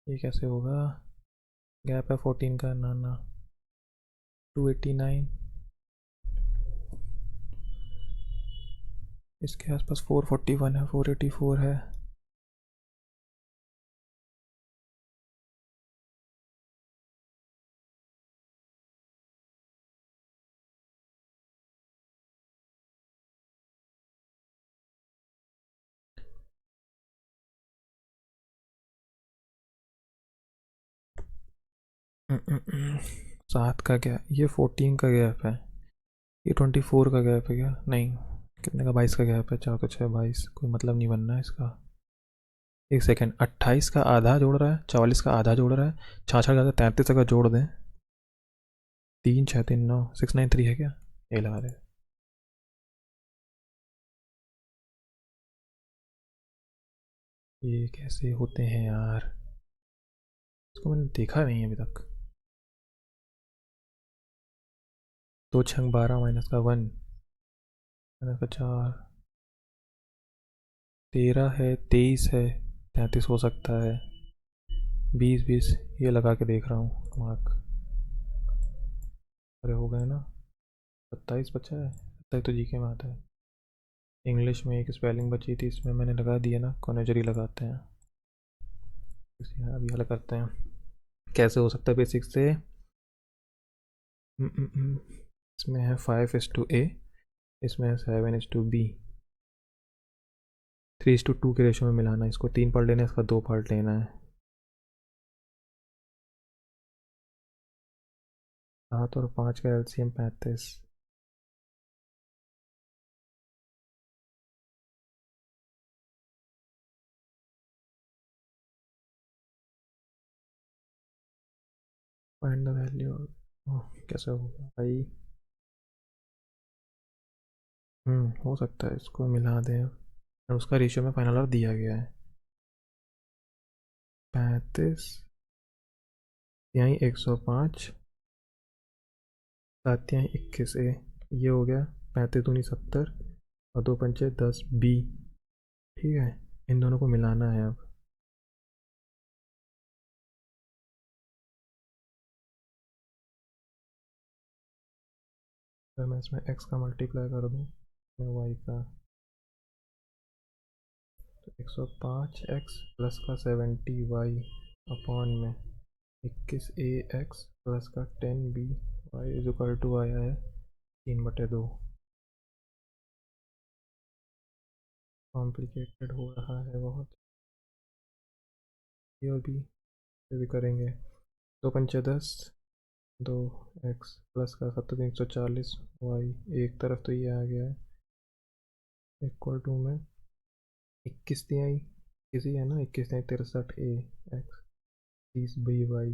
ये कैसे होगा, गैप है 14 का, ना ना 289, इसके आसपास 441 है, 484 है। सात का गैप, ये 14 का गैप है, ये 24 का गैप है क्या, नहीं, कितने का, 22 का गैप है, 4 तो 6 22, कोई मतलब नहीं बनना है इसका। एक सेकेंड, 28 का आधा जोड़ रहा है, 44 का आधा जोड़ रहा है, 66 का 33 का जोड़ दें, 3 6 3 9 693 है क्या, ये लगा दे। ये कैसे होते हैं यार, इसको मैंने देखा नहीं अभी तक। 2 6 12 माइनस का 1 माइनस का 4, 13 है, 23 है, 33 हो सकता है, 20 20, ये लगा के देख रहा हूँ मार्क। अरे हो गए ना, 27 बचा है, 27 तो जीके में आता है। इंग्लिश में एक स्पेलिंग बची थी, इसमें मैंने लगा दिया ना, कॉनेजरी लगाते हैं। अभी हल करते हैं, कैसे हो सकता है बेसिक से। इसमें है 5:a, इसमें है 7:b, 3:2 के रेशो में मिलाना है, इसको 3 पार्ट लेना है, इसका 2 पार्ट लेना है। 7 और 5 का एलसीएम 35, फाइंड द वैल्यू, कैसे होगा भाई। हो सकता है इसको मिला दें, और उसका रेशियो में फाइनल और दिया गया है 35, यहीं 105, 7 यहीं 21a, ये हो गया 35 दूनी 70 और 2 पंचे 10b, ठीक है। इन दोनों को मिलाना है अब, अगर मैं इसमें x का मल्टीप्लाई कर दूँ, मैं y का, तो 105x प्लस का 70y अपॉन में 21ax प्लस का 10b y is equal to आया है 3/2। कॉम्प्लिकेटेड हो रहा है बहुत। ये और भी फिर भी करेंगे। 2×5 = 10, 2x प्लस का 7×340 वाई, एक तरफ तो ये आ गया है इक्वल टू में 21 दिया ही किसी है ना, 21 दिया 63 x 30 by y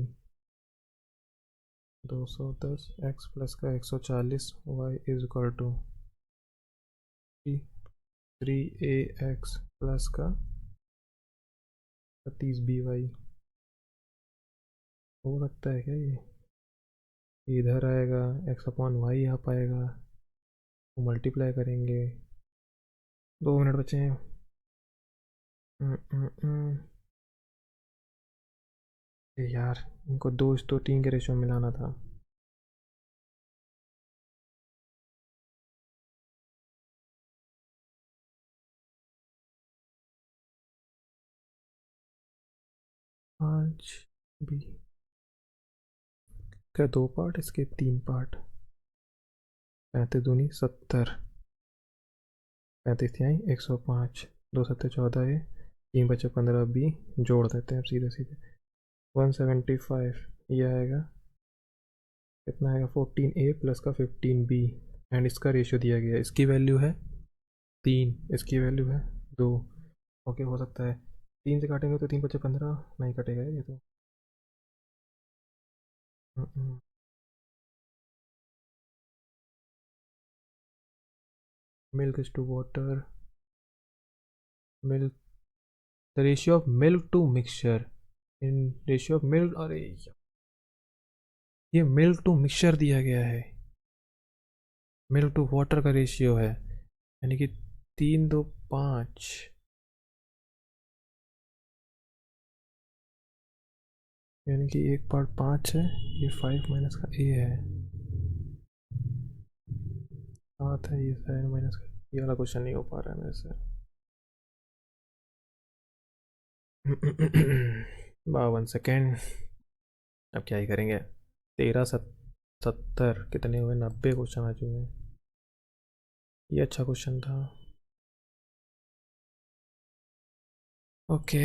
210 x plus का 140 y is equal to 3a x plus का 30 by हो सकता है क्या ये इधर आएगा x/y यहाँ पाएगा, वो मल्टीप्लाई करेंगे। 2 मिनट बचे हैं। यार इनको 2:3 के रेशियो में मिलाना था। पाँच बी क्या 2 पार्ट, इसके 3 पार्ट। 35 दूनी 70, 35 तिहाई 105, 2×7 = 14 है, 3×5 = 15 बी, जोड़ देते हैं अब सीधे सीधे 175। ये आएगा कितना आएगा 14a प्लस का 15b एंड इसका रेशियो दिया गया है, इसकी वैल्यू है 3, इसकी वैल्यू है 2। ओके हो सकता है 3 से काटेंगे तो 3×5 = 15 नहीं कटेगा ये तो। Milk is to water, milk the ratio of milk to mixture in ratio of milk, अरे ये मिल्क टू मिक्सचर दिया गया है, मिल्क टू वाटर का रेशियो है, यानी कि 3:2:5, यानी कि 1 पार्ट 5 है, ये 5 माइनस का ए है, 7 है, ये 7 माइनस का। ये वाला क्वेश्चन नहीं हो पा रहा है मेरे से। 52 सेकेंड, अब क्या ही करेंगे। 13 70 कितने हुए, 90 क्वेश्चन आ चुके हैं। ये अच्छा क्वेश्चन था। ओके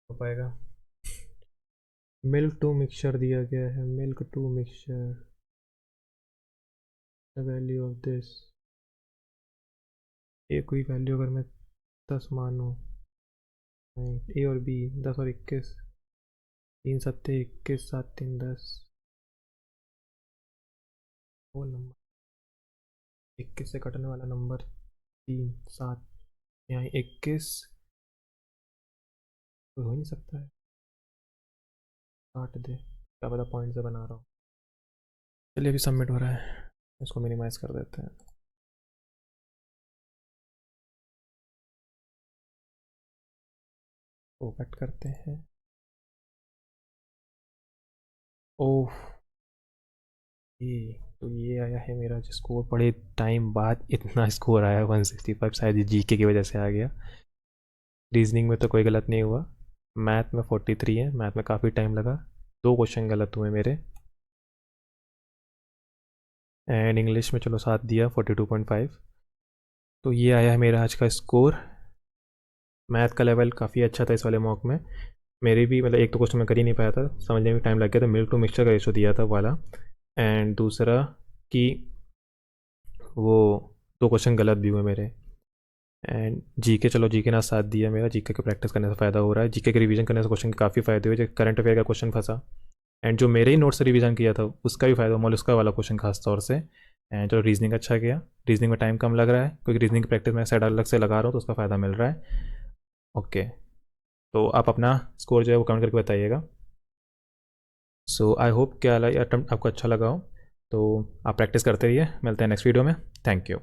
हो पाएगा। मिल्क टू मिक्सचर दिया गया है, milk to mixture, the value of this, a कोई वैल्यू अगर मैं 10 मानूँ, नहीं ए और बी 10 और 21, 3×7 = 21, 7×3 = 10, वो नंबर 21 से कटने वाला नंबर 3 7, यहाँ 21 तो हो नहीं सकता है, काट दे, क्या पता पॉइंट से बना रहा हूँ। चलिए अभी सबमिट हो रहा है, इसको मिनिमाइज कर देते हैं। वो कट करते हैं। ओह ये तो ये आया है मेरा जो स्कोर, बड़े टाइम बाद इतना स्कोर आया 165, शायद ये जीके की वजह से आ गया। रीजनिंग में तो कोई गलत नहीं हुआ, मैथ में 43 है, मैथ में काफ़ी टाइम लगा, 2 क्वेश्चन गलत हुए मेरे, एंड इंग्लिश में चलो 7 दिया 42.5। तो ये आया है मेरा आज का स्कोर। मैथ का लेवल काफ़ी अच्छा था इस वाले मॉक में, मेरी भी मतलब एक तो क्वेश्चन मैं कर ही नहीं पाया था, समझने में टाइम लग गया था, मिल्क टू मिक्सचर का रेशो दिया था वाला, एंड दूसरा कि वो 2 क्वेश्चन गलत भी हुए मेरे, एंड जीके चलो जीके ने साथ दिया मेरा, जीके का प्रैक्टिस करने से फ़ायदा हो रहा है, जीके के रिवीजन करने से क्वेश्चन के काफ़ी फ़ायदे हुए, जो करंट अफेयर का क्वेश्चन फंसा, एंड जो मेरे ही नोट से रिवीजन किया था उसका भी फ़ायदा, मोलस्का वाला क्वेश्चन खास तौर से। एंड चलो रीजनिंग अच्छा गया, रीजनिंग में टाइम कम लग रहा है क्योंकि रीजनिंग की प्रैक्टिस मैं साइड अलग से लगा रहा हूँ तो उसका फ़ायदा मिल रहा है। ओके तो आप अपना स्कोर जो है वो कमेंट करके बताइएगा। सो आई होप क्या अटैम्प्ट आपको अच्छा लगा हो, तो आप प्रैक्टिस करते रहिए, मिलते हैं नेक्स्ट वीडियो में, थैंक यू।